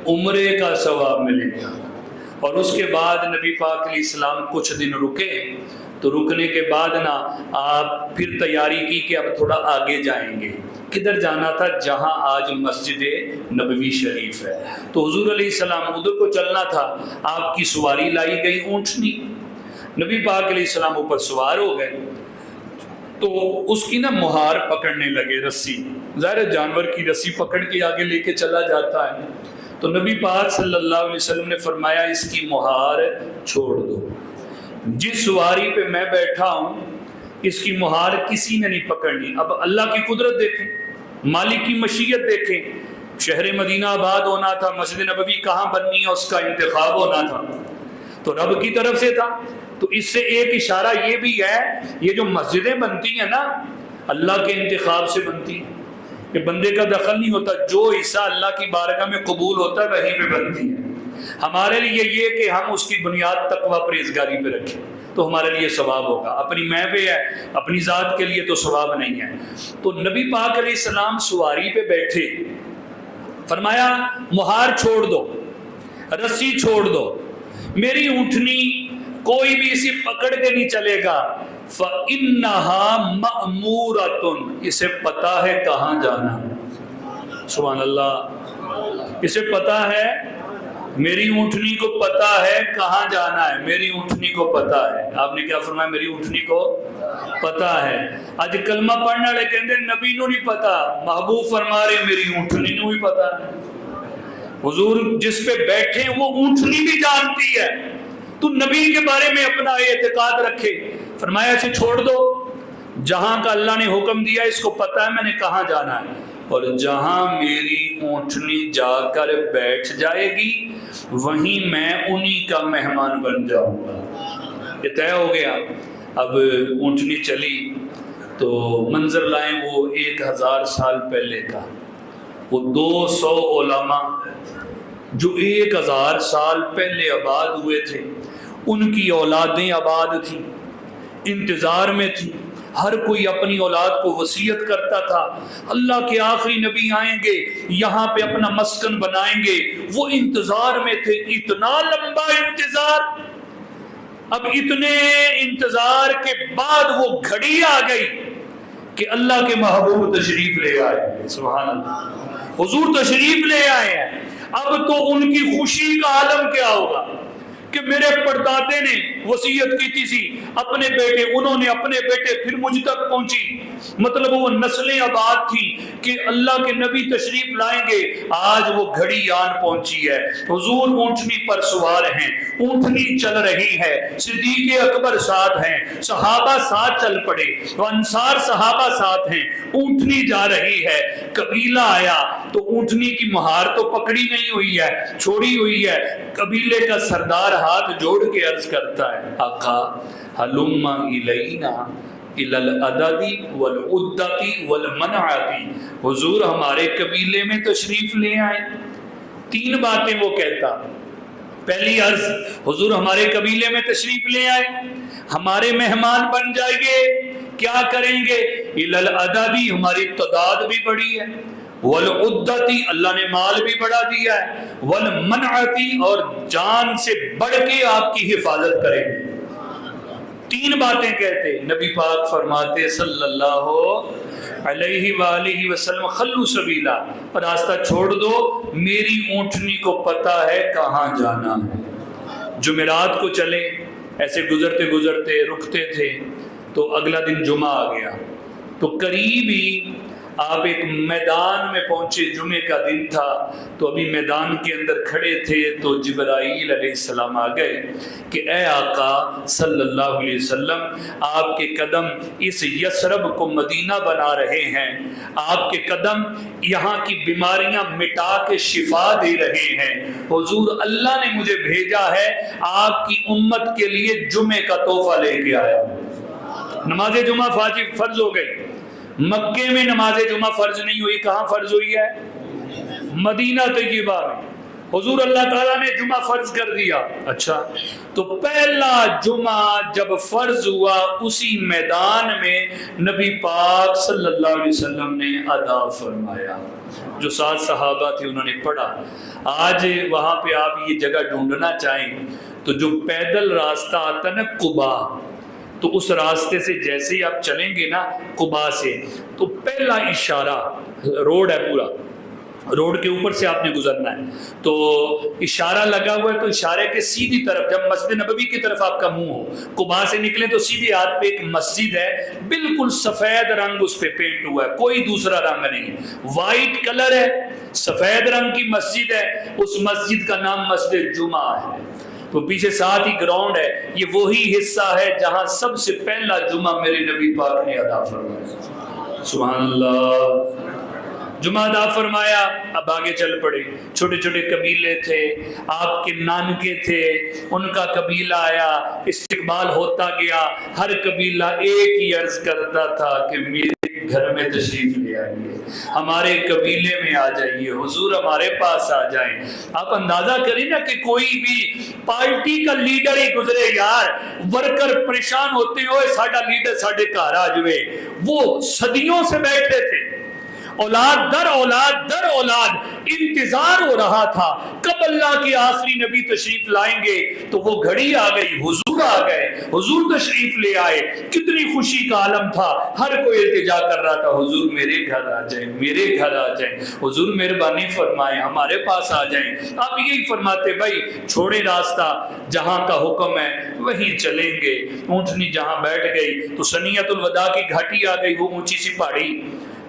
Speaker 1: عمرے کا ثواب ملے گا۔ اور اس کے بعد نبی پاک علیہ السلام کچھ دن رکے، تو رکنے کے بعد نا آپ پھر تیاری کی کہ اب تھوڑا آگے جائیں گے۔ کدھر جانا تھا؟ جہاں آج مسجد نبوی شریف ہے۔ تو حضور علیہ السلام ادھر کو چلنا تھا، آپ کی سواری لائی گئی اونٹنی، نبی پاک علیہ السلام اوپر سوار ہو گئے، تو اس کی نا مہار پکڑنے لگے، رسی، ظاہر جانور کی رسی پکڑ کے آگے لے کے چلا جاتا ہے۔ تو نبی پاک صلی اللہ علیہ وسلم نے فرمایا اس کی مہار چھوڑ دو، جس سواری پہ میں بیٹھا ہوں اس کی مہار کسی نے نہیں پکڑنی۔ اب اللہ کی قدرت دیکھیں، مالک کی مشیت دیکھیں، شہر مدینہ آباد ہونا تھا، مسجد نبوی کہاں بننی ہے اس کا انتخاب ہونا تھا، تو رب کی طرف سے تھا۔ تو اس سے ایک اشارہ یہ بھی ہے، یہ جو مسجدیں بنتی ہیں نا اللہ کے انتخاب سے بنتی ہیں، کہ بندے کا دخل نہیں ہوتا، جو حصہ اللہ کی بارگاہ میں قبول ہوتا ہے وہیں پہ بنتی ہے۔ ہمارے لیے یہ کہ ہم اس کی بنیاد تقویٰ پرہیزگاری پہ رکھیں تو ہمارے لیے ثواب ہوگا، اپنی میں پہ ہے، اپنی ذات کے لیے تو ثواب نہیں ہے۔ تو نبی پاک علیہ السلام سواری پہ بیٹھے، فرمایا مہار چھوڑ دو، رسی چھوڑ دو، میری اونٹنی کوئی بھی اسے پکڑ کے نہیں چلے گا، فَإِنَّهَا مَأْمُورَةٌ، اسے پتا ہے کہاں جانا۔ سبحان اللہ، اسے پتا ہے، میری اونٹنی کو پتا ہے کہاں جانا ہے، میری اونٹنی کو پتا ہے۔ آپ نے کیا فرمایا؟ میری اونٹنی کو پتا ہے۔ آج کلمہ پڑھنے والے کہتے ہیں نبی نو نہیں پتا، محبوب فرما رہے میری اونٹنی نو بھی پتا ہے۔ حضور جس پہ بیٹھے وہ اونٹنی بھی جانتی ہے، تو نبی کے بارے میں اپنا اعتقاد رکھے۔ فرمایا اسے چھوڑ دو، جہاں کا اللہ نے حکم دیا اس کو پتا ہے میں نے کہاں جانا ہے، اور جہاں میری اونٹنی جا کر بیٹھ جائے گی وہیں میں انہی کا مہمان بن جاؤں گا۔ یہ طے ہو گیا۔ اب اونٹنی چلی تو منظر لائیں وہ 1000 سال پہلے کا، وہ 200 علماء جو 1000 سال پہلے آباد ہوئے تھے، ان کی اولادیں آباد تھیں، انتظار میں تھیں، ہر کوئی اپنی اولاد کو وصیت کرتا تھا اللہ کے آخری نبی آئیں گے، یہاں پہ اپنا مسکن بنائیں گے۔ وہ انتظار میں تھے، اتنا لمبا انتظار۔ اب اتنے انتظار کے بعد وہ گھڑی آ گئی کہ اللہ کے محبوب تشریف لے آئے۔ سبحان اللہ، حضور تشریف لے آئے ہیں۔ اب تو ان کی خوشی کا عالم کیا ہوگا کہ میرے پردادے نے وصیت کی تھی اپنے بیٹے، انہوں نے اپنے بیٹے، پھر مجھ تک پہنچی، مطلب وہ نسلیں آباد تھی کہ اللہ کے نبی تشریف لائیں گے۔ آج وہ گھڑی آن پہنچی ہے، حضور اونٹنی پر سوار ہیں، اونٹنی چل رہی ہے، صدیق اکبر ساتھ ہیں، صحابہ ساتھ چل پڑے، انصار صحابہ ساتھ ہیں، اونٹنی جا رہی ہے۔ قبیلہ آیا تو اونٹنی کی مہار تو پکڑی نہیں ہوئی ہے، چھوڑی ہوئی ہے۔ قبیلے کا سردار ہاتھ جوڑ کے عرض کرتا ہے آقا حلم الینا الی العدد والعدۃ والمنعۃ، حضور ہمارے قبیلے میں تشریف لے آئے۔ 3 باتیں وہ کہتا۔ پہلی عرض، حضور ہمارے قبیلے میں تشریف لے آئے، ہمارے مہمان بن جائیے، کیا کریں گے؟ الی العدد، ہماری تعداد بھی بڑی ہے، والعدتی، اللہ نے مال بھی بڑھا دیا ہے، والمنعتی، اور جان سے بڑھ کے آپ کی حفاظت کریں گے۔ 3 باتیں کہتے، نبی پاک فرماتے صلی اللہ علیہ وآلہ وسلم خلو سبیلا، راستہ چھوڑ دو، میری اونٹنی کو پتا ہے کہاں جانا ہے۔ جمعرات کو چلے، ایسے گزرتے گزرتے رکتے تھے، تو اگلا دن جمعہ آ گیا، تو قریب ہی آپ ایک میدان میں پہنچے، جمعے کا دن تھا، تو ابھی میدان کے اندر کھڑے تھے تو جبرائیل علیہ السلام آ گئے کہ اے آقا صلی اللہ علیہ وسلم، آپ کے قدم اس یثرب کو مدینہ بنا رہے ہیں، آپ کے قدم یہاں کی بیماریاں مٹا کے شفا دے رہے ہیں، حضور اللہ نے مجھے بھیجا ہے آپ کی امت کے لیے جمعے کا تحفہ لے کے آیا۔ نماز جمعہ فرض ہو گئی. مکے میں نماز جمعہ فرض نہیں ہوئی, کہاں فرض ہوئی ہے؟ مدینہ طیبہ میں. حضور اللہ تعالیٰ نے جمعہ فرض کر دیا. اچھا, تو پہلا جمعہ جب فرض ہوا اسی میدان میں نبی پاک صلی اللہ علیہ وسلم نے ادا فرمایا. جو 7 صحابہ تھے انہوں نے پڑھا. آج وہاں پہ آپ یہ جگہ ڈھونڈنا چاہیں تو جو پیدل راستہ آتا نا قبا, تو اس راستے سے جیسے ہی آپ چلیں گے نا قبا سے, تو پہلا اشارہ, روڈ ہے پورا, روڈ کے اوپر سے آپ نے گزرنا ہے, تو اشارہ لگا ہوا ہے, تو اشارے کے سیدھی طرف جب مسجد نبوی کی طرف آپ کا منہ ہو, قبا سے نکلیں تو سیدھی ہاتھ پہ ایک مسجد ہے, بالکل سفید رنگ اس پہ پینٹ ہوا ہے, کوئی دوسرا رنگ نہیں ہے, وائٹ کلر ہے, سفید رنگ کی مسجد ہے. اس مسجد کا نام مسجد جمعہ ہے. تو پیچھے ساتھ ہی گراؤنڈ ہے. یہ وہی حصہ ہے جہاں سب سے پہلا جمعہ میرے نبی پاک نے ادا فرمایا. سبحان اللہ. جمعہ ادا فرمایا. اب آگے چل پڑے. چھوٹے چھوٹے قبیلے تھے, آپ کے نانکے تھے, ان کا قبیلہ آیا, استقبال ہوتا گیا. ہر قبیلہ ایک ہی عرض کرتا تھا کہ میرے گھر میں تشریف لے آئیے, ہمارے قبیلے میں آ جائیے, حضور ہمارے پاس آ جائیں. آپ اندازہ کریں نا کہ کوئی بھی پارٹی کا لیڈر ہی گزرے یار, ورکر پریشان ہوتے ہوئے ساڈا لیڈر ساڈے گھر آ جائے. وہ صدیوں سے بیٹھے تھے, اولاد در اولاد انتظار ہو رہا تھا کب اللہ کے آخری نبی تشریف لائیں گے. تو وہ گھڑی آ گئی, حضور آ گئے, حضور تشریف لے آئے. کتنی خوشی کا عالم تھا. ہر کوئی التجا کر رہا تھا, حضور میرے گھر آ جائیں, میرے گھر آ جائیں, حضور مہربانی فرمائیں, ہمارے پاس آ جائیں. آپ یہی فرماتے بھائی چھوڑے راستہ, جہاں کا حکم ہے وہیں چلیں گے. اونٹنی جہاں بیٹھ گئی تو سنیت الوداع کی گھاٹی آ گئی, وہ اونچی سی پہاڑی.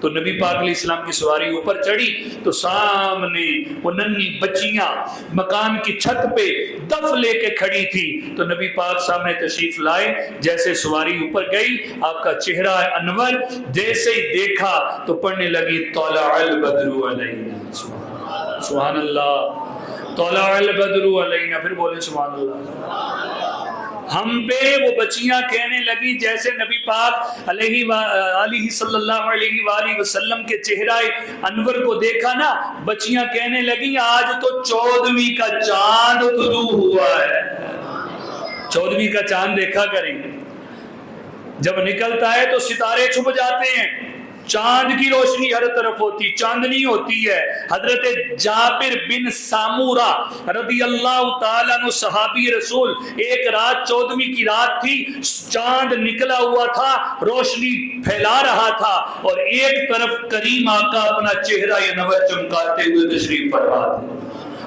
Speaker 1: تو نبی پاک علیہ السلام کی سواری اوپر چڑھی تو سامنے وہ ننھی بچیاں مکان کی چھت پہ دف لے کے کھڑی تھی. تو نبی پاک سامنے تشریف لائے, جیسے سواری اوپر گئی آپ کا چہرہ انور جیسے ہی دیکھا تو پڑھنے لگی طلع البدر علینا. سبحان اللہ. طلع البدر علینا. پھر بولے سبحان اللہ. ہم پہ وہ بچیاں کہنے لگی جیسے نبی پاک علیہ صلی اللہ علیہ وآلہ وسلم کے چہرہ انور کو دیکھا نا, بچیاں کہنے لگی آج تو 14ویں کا چاند طلوع ہوا ہے. 14ویں کا چاند دیکھا کریں, جب نکلتا ہے تو ستارے چھپ جاتے ہیں, چاند کی روشنی ہر طرف ہوتی, چاندنی ہوتی ہے. حضرت جابر بن سامورہ رضی اللہ تعالیٰ عنہ صحابی رسول, ایک رات 14ویں کی رات تھی, چاند نکلا ہوا تھا, روشنی پھیلا رہا تھا, اور ایک طرف کریم آقا اپنا چہرہ انور چمکاتے ہوئے تشریف فرما تھے.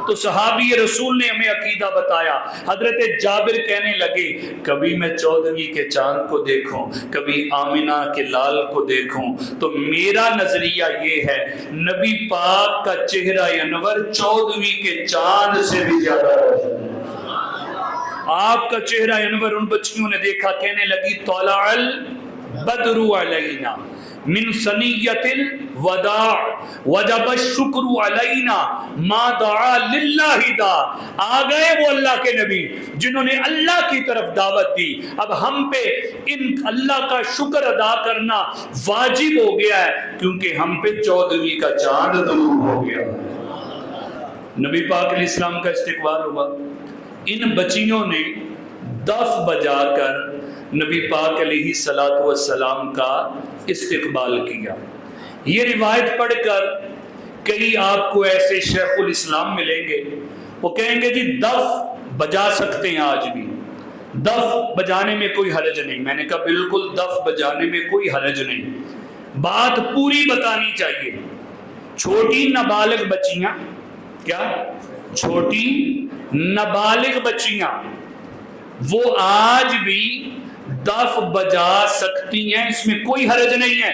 Speaker 1: تو صحابی رسول نے ہمیں عقیدہ بتایا. حضرت جابر کہنے لگے کبھی میں 14ویں کے چاند کو دیکھوں, کبھی آمنہ کے لال کو دیکھوں, تو میرا نظریہ یہ ہے نبی پاک کا چہرہ انور 14ویں کے چاند سے بھی زیادہ روشن ہے. آپ کا چہرہ انور ان بچیوں نے دیکھا, کہنے لگی طلع البدر علینا من ثنیۃ الوداع وجب الشکر علینا ما دعا للہ دا. آ گئے وہ اللہ کے نبی جنہوں نے اللہ کی طرف دعوت دی. اب ہم پہ ان اللہ کا شکر ادا کرنا واجب ہو گیا ہے, کیونکہ ہم پہ 14ویں کا چاند طلوع ہو گیا. نبی پاک علیہ السلام کا استقبال ہوا. ان بچیوں نے دف بجا کر نبی پاک علیہ السلام کا استقبال کیا. یہ روایت پڑھ کر کئی آپ کو ایسے شیخ الاسلام ملیں گے, وہ کہیں گے جی دف بجا سکتے ہیں آج بھی, دف بجانے میں کوئی حرج نہیں. میں نے کہا بالکل دف بجانے میں کوئی حرج نہیں, بات پوری بتانی چاہیے. چھوٹی نابالغ بچیاں, کیا چھوٹی نابالغ بچیاں, وہ آج بھی دف بجا سکتی ہیں, اس میں کوئی حرج نہیں ہے,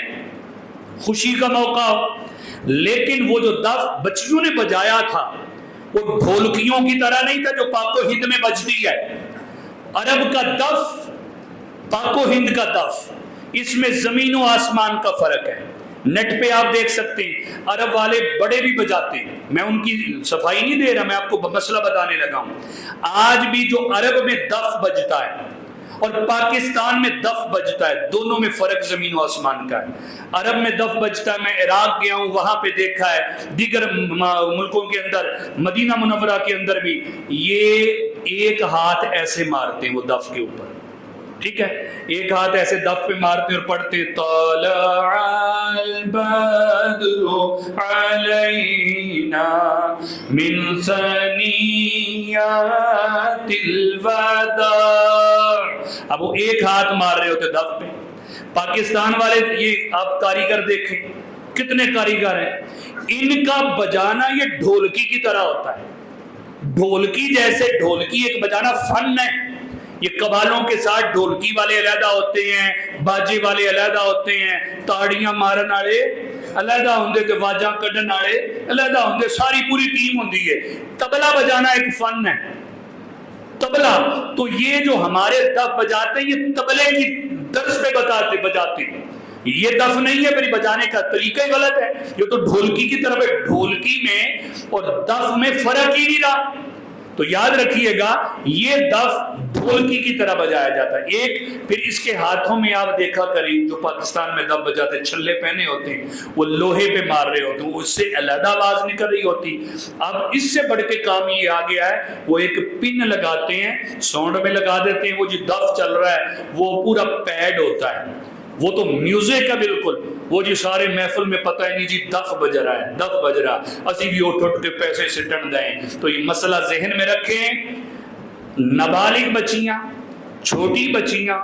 Speaker 1: خوشی کا موقع ہو. لیکن وہ جو دف بچیوں نے بجایا تھا وہ ڈھولکیوں کی طرح نہیں تھا جو پاک و ہند میں بجتی ہے. عرب کا دف, پاک و ہند کا دف, اس میں زمین و آسمان کا فرق ہے. نیٹ پہ آپ دیکھ سکتے ہیں عرب والے بڑے بھی بجاتے ہیں, میں ان کی صفائی نہیں دے رہا, میں آپ کو مسئلہ بتانے لگا ہوں. آج بھی جو عرب میں دف بجتا ہے اور پاکستان میں دف بجتا ہے، دونوں میں فرق زمین و آسمان کا ہے۔ عرب میں دف بجتا ہے، میں عراق گیا ہوں وہاں پہ دیکھا ہے، دیگر ملکوں کے اندر، مدینہ منورہ کے اندر بھی یہ ایک ہاتھ ایسے مارتے ہیں وہ دف کے اوپر، ٹھیک ہے، ایک ہاتھ ایسے دف پہ مارتے اور پڑھتے طلع البدر علینا من ثنیات الوداع۔ اب وہ ایک ہاتھ مار رہے ہوتے دف پہ۔ پاکستان والے یہ آپ کاریگر دیکھیں کتنے کاریگر ہیں، ان کا بجانا یہ ڈھولکی کی طرح ہوتا ہے، ڈھولکی جیسے، ڈھولکی ایک بجانا فن ہے، یہ قوالوں کے ساتھ ڈھولکی والے علیحدہ ہوتے ہیں، باجے والے علیحدہ ہوتے ہیں، تاڑیاں مارن والے علیحدہ ہوندے تے واجاں کڈن والے علیحدہ ہوندے، ساری پوری ٹیم ہوندی ہے۔ طبلہ بجانا ایک فن ہے، طبلہ تو یہ جو ہمارے دف بجاتے ہیں یہ طبلے کی طرز پہ بجاتے ہیں، یہ دف نہیں ہے، میری بجانے کا طریقہ ہی غلط ہے، یہ تو ڈھولکی کی طرف ہے۔ ڈھولکی میں اور دف میں فرق ہی نہیں رہا، تو یاد رکھیے گا یہ دف ڈھولکی کی طرح بجایا جاتا ہے۔ ایک پھر اس کے ہاتھوں میں آپ دیکھا کریں جو پاکستان میں دف بجاتے ہیں، چھلے پہنے ہوتے ہیں، وہ لوہے پہ مار رہے ہوتے ہیں، اس سے علیحدہ آواز نکل رہی ہوتی۔ اب اس سے بڑھ کے کام یہ آ گیا ہے، وہ ایک پن لگاتے ہیں، ساؤنڈ میں لگا دیتے ہیں، وہ جو دف چل رہا ہے وہ پورا پیڈ ہوتا ہے، وہ تو میوزک ہے بالکل، وہ جی سارے محفل میں پتہ ہی نہیں جی دف بج رہا ہے، دف بج رہا، اسی بھی اٹھ اٹھ کے پیسے سٹن دیں۔ تو یہ مسئلہ ذہن میں رکھیں، نابالغ بچیاں، چھوٹی بچیاں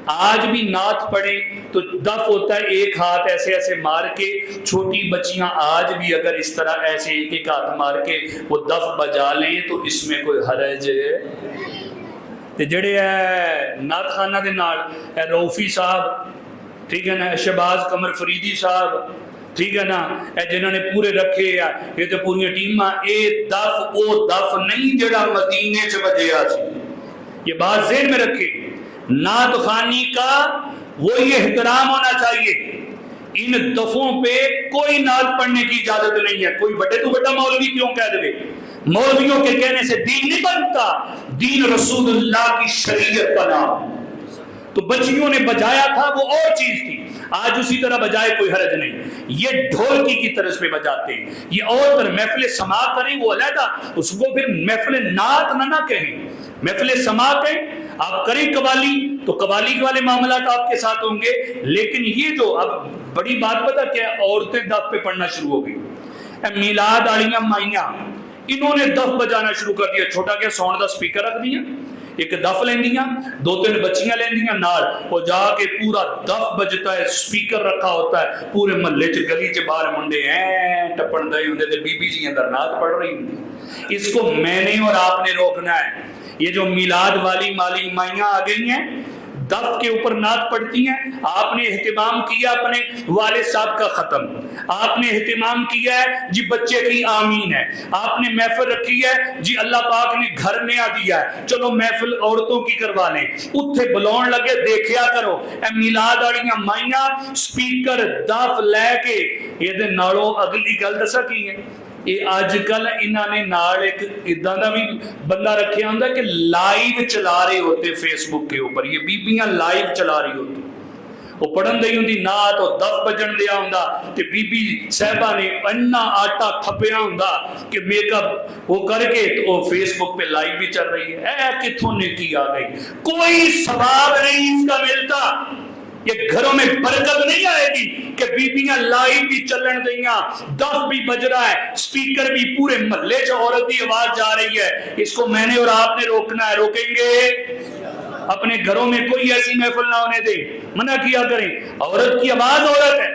Speaker 1: آج بھی نعت پڑھیں تو دف ہوتا ہے ایک ہاتھ ایسے ایسے مار کے، چھوٹی بچیاں آج بھی اگر اس طرح ایسے ایک ایک ہاتھ مار کے وہ دف بجا لیں تو اس میں کوئی حرج ہے۔ تے جڑے ہے نعت خانہ دے نال اے روفی صاحب، ٹھیک ہے نا، شہباز قمر فریدی صاحب، ٹھیک ہے نا، اے جنہوں نے پورے رکھے ہیں، یہ تو پوری ٹیماں، اے دف او دف نہیں جڑا مدینے چ بجیا سی، یہ بات ذہن میں رکھے۔ نعت خوانی کا وہی احترام ہونا چاہیے، ان دفوں پہ کوئی نعت پڑھنے کی اجازت نہیں ہے۔ کوئی بڑے تو بڑا مولوی کیوں کہہ دے، مولویوں کے کہنے سے دین نہیں بنتا، دین رسول اللہ کی شریعت کا نام۔ تو بچیوں نے بجایا تھا وہ اور چیز تھی، آج اسی طرح بجائے کوئی حرج نہیں، یہ ڈھولکی کی طرز پہ بجاتے ہیں۔ یہ اور پر محفل سما کریں وہ علیحدہ، اس کو پھر محفل نعت نہ کہیں، محفل سما کہیں، آپ کریں قوالی تو قوالی والے معاملات آپ کے ساتھ ہوں گے۔ لیکن یہ جو اب بڑی بات پتہ کیا ہے، عورتیں دف پہ پڑھنا شروع ہو گئی، میلاد آڑیاں مائیاں انہوں نے دف بجانا شروع کر دیا، چھوٹا کیا ساؤنڈ دا سپیکر رکھ دیا، ایک دف لیندیاں، دو تین بچیاں لیندیاں نال، وہ جا کے پورا دف بجتا ہے، سپیکر رکھا ہوتا ہے، پورے محلے چ گلی چ باہر منڈے ہیں ٹپن دے ہوندے تے بی بی جی اندر نعت پڑھ رہی ہوندی۔ اس کو میں نے اور آپ نے روکنا ہے۔ یہ جو میلاد والی مالی مائیاں آ گئی ہیں دف کے اوپر نعت پڑھتی ہیں، آپ نے اہتمام کیا اپنے والد صاحب کا ختم، آپ نے اہتمام کیا ہے جی بچے کی آمین ہے، آپ نے محفل رکھی ہے جی اللہ پاک نے گھر نیا دیا ہے، چلو محفل عورتوں کی کروا لیں، اتھے بلون لگے دیکھیا کرو، اے میلاد والیاں مائیاں سپیکر دف لے کے یہ دے نالوں اگلی گل دسا کی ہے۔ یہ آج کل انہوں نے نال ایک ادھا دا بھی بندہ رکھے ہوندہ کہ لائیو چلا رہے ہوتے فیس بک کے اوپر، یہ بیبیاں لائیو چلا رہی ہوتی، وہ پڑھن دے ہوندی نعت اور دف بجن دیا ہوندہ کہ بی بی صاحبہ نے انہا آٹا تھپیا ہوندہ کہ میک اپ وہ کر کے تو وہ فیس بک پہ لائیو بھی چل رہی ہے۔ اے کتھوں نے کی آ گئی، کوئی ثواب نہیں اس کا ملتا، یہ گھروں میں برکت نہیں آئے گی کہ بیبیاں لائیو بھی چلن دیاں، دف بھی بج رہا ہے، سپیکر بھی پورے محلے سے عورت کی آواز جا رہی ہے۔ اس کو میں نے اور آپ نے روکنا ہے، روکیں گے؟ اپنے گھروں میں کوئی ایسی محفل نہ ہونے دیں، منع کیا کریں۔ عورت کی آواز عورت ہے،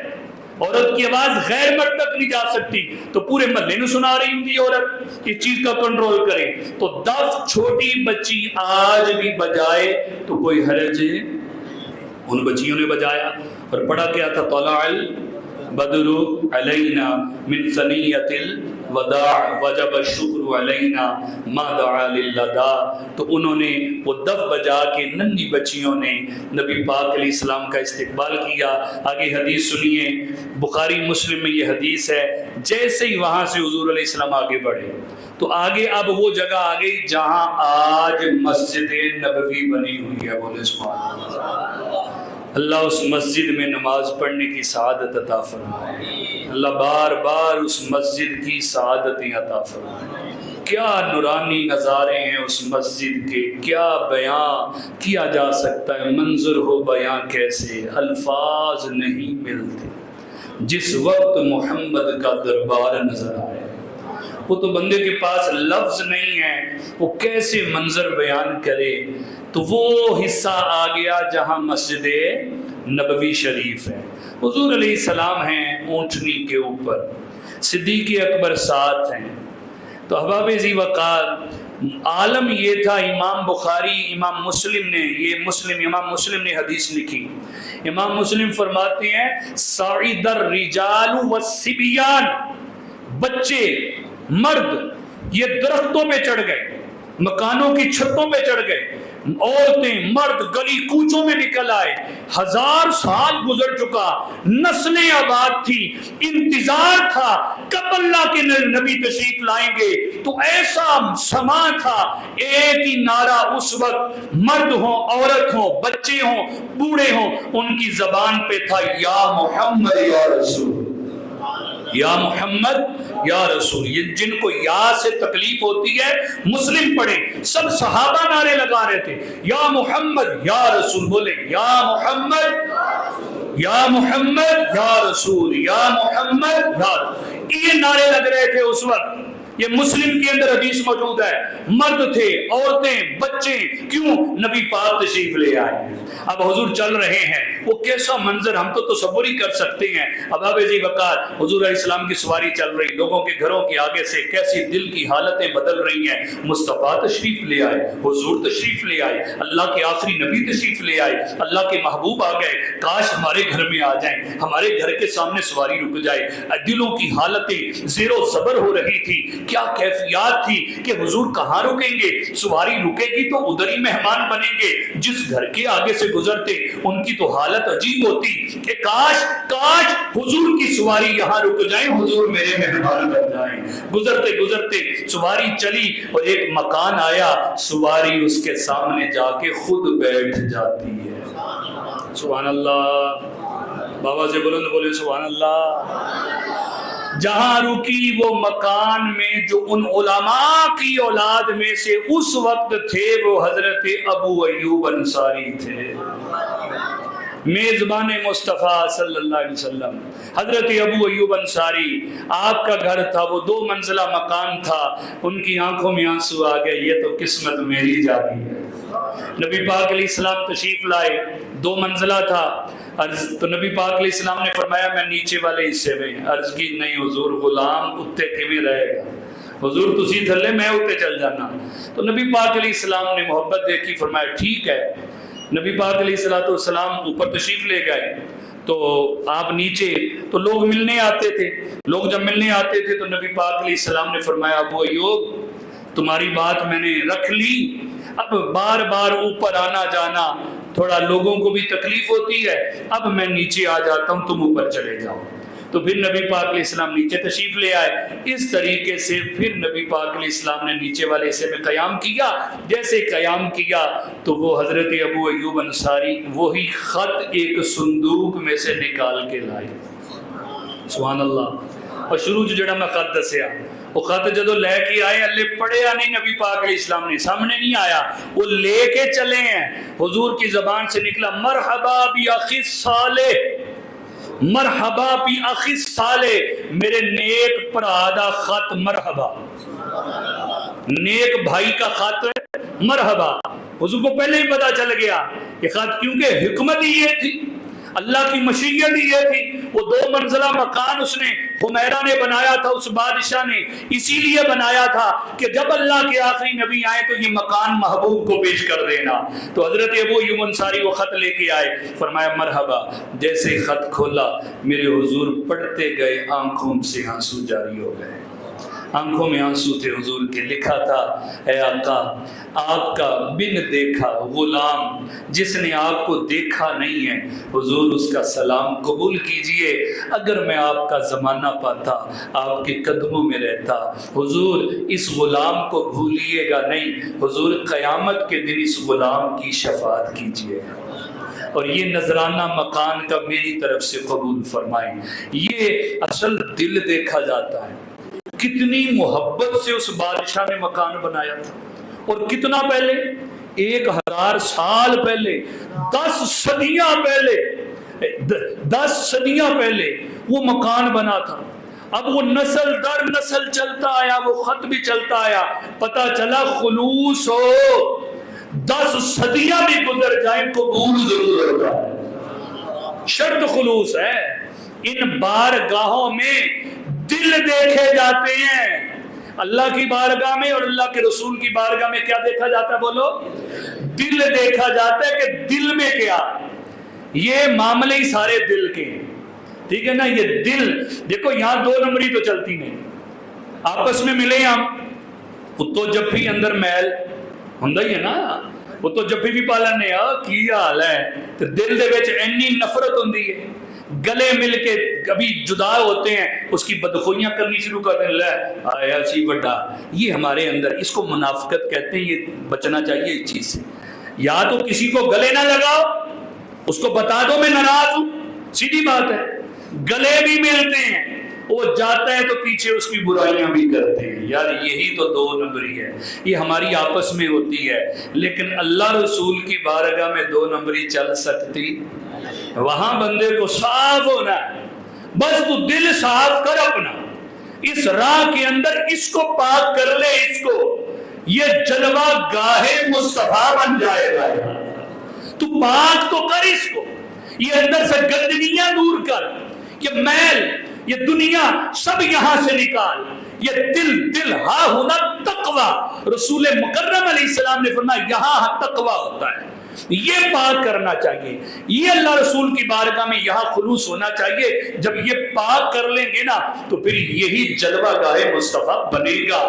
Speaker 1: عورت کی آواز غیر مرد تک نہیں جا سکتی، تو پورے محلے میں سنا رہی ہوں گی عورت، اس چیز کا کنٹرول کریں۔ تو دف چھوٹی بچی آج بھی بجائے تو کوئی حرج ہے، ان بچیوں نے بجایا اور پڑھا کیا تھا طلع البدر علینا من ثنیۃ وداع وجب الشکر علینا ما دعا للدا، تو انہوں نے وہ دف بجا کے ننھی بچیوں نے نبی پاک علیہ السلام کا استقبال کیا۔ آگے حدیث سنیے، بخاری مسلم میں یہ حدیث ہے، جیسے ہی وہاں سے حضور علیہ السلام آگے بڑھے تو آگے اب وہ جگہ آ گئی جہاں آج مسجد نبوی بنی ہوئی ہے۔ بولے سبحان اللہ۔ اللہ اس مسجد میں نماز پڑھنے کی سعادت عطا فرمائے، اللہ بار بار اس مسجد کی سعادتیں عطا فرمائے۔ کیا نورانی نظارے ہیں اس مسجد کے، کیا بیان کیا جا سکتا ہے، منظر ہو بیان کیسے، الفاظ نہیں ملتے۔ جس وقت محمد کا دربار نظر آئے، وہ تو بندے کے پاس لفظ نہیں ہے، وہ کیسے منظر بیان کرے، تو وہ حصہ آ گیا جہاں مسجد نبوی شریف ہے۔ حضور علیہ السلام ہیں اونٹنی کے اوپر، صدیق اکبر ساتھ ہیں۔ تو احباب ذی وقار، عالم یہ تھا، امام بخاری امام مسلم نے حدیث لکھی۔ امام مسلم فرماتے ہیں صعد الرجال والصبیان، بچے مرد یہ درختوں پہ چڑھ گئے، مکانوں کی چھتوں پہ چڑھ گئے، عورتیں مرد گلی کوچوں میں نکل آئے۔ 1000 سال گزر چکا، نسلیں آباد تھی، انتظار تھا کب اللہ کے نبی تشریف لائیں گے۔ تو ایسا سما تھا، ایک ہی نعرہ اس وقت، مرد ہوں عورت ہوں بچے ہوں بوڑھے ہوں، ان کی زبان پہ تھا یا محمد یا رسول، یا محمد یا رسول۔ یہ جن کو یا سے تکلیف ہوتی ہے مسلم پڑھیں، سب صحابہ نعرے لگا رہے تھے یا محمد یا رسول، بولے یا محمد یا محمد یا رسول، یا محمد یا رسول، یہ نعرے لگ رہے تھے اس وقت۔ یہ مسلم کے اندر حدیث موجود ہے، مرد تھے عورتیں بچے، کیوں؟ نبی پاک تشریف لے آئے۔ اب حضور چل رہے ہیں، وہ کیسا منظر ہم تو تصور ہی کر سکتے ہیں۔ احباب ذی وقار، حضور علیہ السلام کی سواری چل رہی، لوگوں کے گھروں کے آگے سے کیسی دل کی حالتیں بدل رہی ہیں۔ مصطفیٰ تشریف لے آئے، حضور تشریف لے آئے، اللہ کے آخری نبی تشریف لے آئے، اللہ کے محبوب آ گئے، کاش ہمارے گھر میں آ جائیں، ہمارے گھر کے سامنے سواری رک جائے۔ دلوں کی حالتیں زیر و زبر ہو رہی تھی، کیا کیفیات تھی کہ حضور کہاں رکیں گے، سواری رکے گی تو ادھر ہی مہمان بنیں گے، جس گھر کے آگے سے گزرتے ان کی تو حالت عجیب ہوتی کہ کاش حضور کی سواری یہاں رک جائیں، حضور میرے مہمان بن جائیں۔ گزرتے گزرتے سواری چلی اور ایک مکان آیا، سواری اس کے سامنے جا کے خود بیٹھ جاتی ہے۔ سبحان اللہ، بابا سے بلند بولے سبحان اللہ۔ جہاں رکی وہ مکان میں جو ان علماء کی اولاد میں سے اس وقت تھے، وہ حضرت ابو ایوب انصاری تھے، میزبان مصطفیٰ صلی اللہ علیہ وسلم۔ حضرت ابو ایوب انصاری، آپ کا گھر تھا، وہ 2 منزلہ مکان تھا، ان کی آنکھوں میں آنسو آ گئے، یہ تو قسمت میری جاتی ہے۔ نبی پاک علیہ السلام تشریف لائے، 2 منزلہ تھا، تو نبی پاک علیہ السلام نے فرمایا میں نیچے والے حصے میں، عرض کی نہیں حضور، غلام اتے کیویں رہے گا، حضور تسی تھلے میں اتے چل جانا۔ تو نبی پاک علیہ السلام نے محبت دیکھی، فرمایا ٹھیک ہے۔ نبی پاک علیہ السلام اوپر تشریف لے گئے، تو آپ نیچے، تو لوگ ملنے آتے تھے، لوگ جب ملنے آتے تھے تو نبی پاک علیہ السلام نے فرمایا ابو ایوب تمہاری بات میں نے رکھ لی، اب بار بار اوپر آنا جانا تھوڑا لوگوں کو بھی تکلیف ہوتی ہے، اب میں نیچے آ جاتا ہوں، تم اوپر چلے جاؤ۔ تو پھر نبی پاک علیہ السلام نیچے تشریف لے آئے۔ اس طریقے سے پھر نبی پاک علیہ السلام نے نیچے والے حصے میں قیام کیا۔ جیسے قیام کیا تو وہ حضرت ابو ایوب انصاری وہی خط ایک صندوق میں سے نکال کے لائے، سبحان اللہ۔ اور شروع جڑا میں خط دسیا، وہ خط جدو لے کے آئے، اللہ پڑھیا نہیں نبی پاک علیہ السلام نے، سامنے نہیں آیا، وہ لے کے چلے ہیں۔ حضور کی زبان سے نکلا مرحبا بی اخی صالح، مرحبا بی اخی صالح، میرے نیک بھرا دا خط مرحبا، نیک بھائی کا خط مرحبا۔ حضور کو پہلے ہی پتا چل گیا کہ خط، کیونکہ حکمت ہی یہ تھی، اللہ کی مشیت ہی یہ تھی۔ وہ 2 منزلہ مکان اس نے حمیرہ نے بنایا تھا، اس بادشاہ نے اسی لیے بنایا تھا کہ جب اللہ کے آخری نبی آئے تو یہ مکان محبوب کو پیش کر دینا۔ تو حضرت ابو ایوب انصاری وہ خط لے کے آئے، فرمایا مرحبا۔ جیسے خط کھولا، میرے حضور پڑھتے گئے، آنکھوں سے آنسو جاری ہو گئے۔ آنکھوں میں آنسو تھے حضور کے، لکھا تھا اے آقا آپ کا بن دیکھا غلام جس نے آپ کو دیکھا نہیں ہے، حضور اس کا سلام قبول کیجئے، اگر میں آپ کا زمانہ پاتا آپ کے قدموں میں رہتا، حضور اس غلام کو بھولیے گا نہیں، حضور قیامت کے دن اس غلام کی شفاعت کیجئے گا، اور یہ نذرانہ مکان کا میری طرف سے قبول فرمائیں۔ یہ اصل دل دیکھا جاتا ہے، کتنی محبت سے اس بادشاہ نے مکان بنایا تھا، اور کتنا پہلے، 1000 سال پہلے، 10 صدیاں پہلے، 10 صدیاں پہلے وہ مکان بنا تھا۔ اب وہ نسل در نسل چلتا آیا، وہ خط بھی چلتا آیا، پتہ چلا خلوص ہو 10 صدیاں بھی گزر جائیں قبول ضرور ہوتا ہے، شرط خلوص ہے۔ ان بارگاہوں میں دل دیکھے جاتے ہیں، اللہ کی بارگاہ میں اور اللہ کے رسول کی بارگاہ میں کیا دیکھا جاتا ہے؟ بولو، دل دیکھا جاتا ہے کہ دل میں کیا، یہ معاملے ہی سارے دل کے ہیں، ٹھیک ہے نا؟ یہ دل دیکھو، یہاں 2 نمبری تو چلتی نہیں، آپس میں ملے ہم، وہ تو جب بھی اندر محل ہوندا ہی ہے نا، وہ تو جب بھی پالن ہے کی حال ہے، تو دل دے وچ اینی نفرت ہوندی ہے، گلے مل کے کبھی جدا ہوتے ہیں، اس کی بدخوئیاں کرنی شروع کر دیں، لے آیا سی بڑا، یہ ہمارے اندر، اس کو منافقت کہتے ہیں، یہ بچنا چاہیے اس چیز سے۔ یا تو کسی کو گلے نہ لگاؤ، اس کو بتا دو میں ناراض ہوں، سیدھی بات ہے، گلے بھی ملتے ہیں، وہ جاتا ہے تو پیچھے اس کی برائیاں بھی کرتے ہیں، یار یہی تو 2 نمبری ہے، یہ ہماری آپس میں ہوتی ہے، لیکن اللہ رسول کی بارگاہ میں 2 نمبری چل سکتی؟ وہاں بندے کو صاف ہونا ہے، بس تو دل صاف کر اپنا، اس راہ کے اندر اس کو پاک کر لے، اس کو، یہ جلوہ گاہ مصطفیٰ بن جائے گا، تو پاک تو کر اس کو، یہ اندر سے گندگیاں دور کر، یہ میل، یہ دنیا سب یہاں سے نکال، یہ دل ہاں ہونا تقوی، رسول مکرم علیہ السلام نے فرمایا یہاں تقوی ہوتا ہے، یہ پاک کرنا چاہیے، یہ اللہ رسول کی بارگاہ میں یہاں خلوص ہونا چاہیے۔ جب یہ پاک کر لیں گے نا تو پھر یہی جلوہ گاہ مصطفیٰ بنے گا،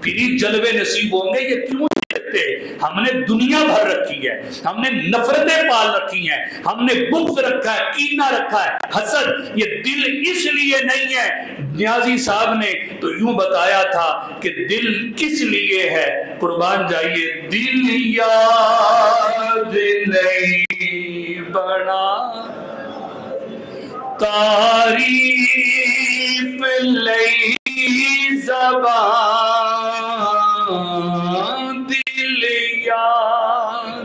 Speaker 1: پھر ہی جلوے نصیب ہوں گے۔ یہ کیوں کہتے؟ ہم نے دنیا بھر رکھی ہے، ہم نے نفرتیں پال رکھی ہیں، ہم نے بغض رکھا ہے، کینہ رکھا ہے، حسد، یہ دل اس لیے نہیں ہے۔ نیازی صاحب نے تو یوں بتایا تھا کہ دل کس لیے ہے، قربان جائیے، دل یاد نہیں بڑا تعریف لئی زبان، دل یاد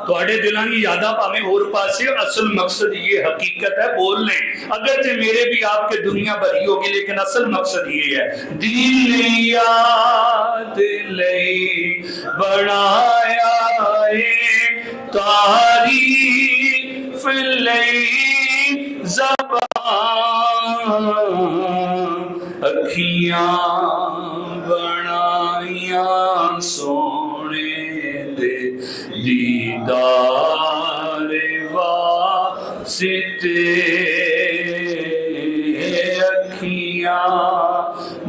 Speaker 1: تھوڑے دلاں کی یاداں پاویں ہور پاسے، اصل مقصد یہ حقیقت ہے، بول لیں اگرچہ میرے بھی آپ کے دنیا بھری ہوگی، لیکن اصل مقصد یہ ہے، دل یاد لئی بڑھایا ہے تعریف لئی زبان، اکھیاں بنائیاں سونے دے دیدار واسطے، اکھیاں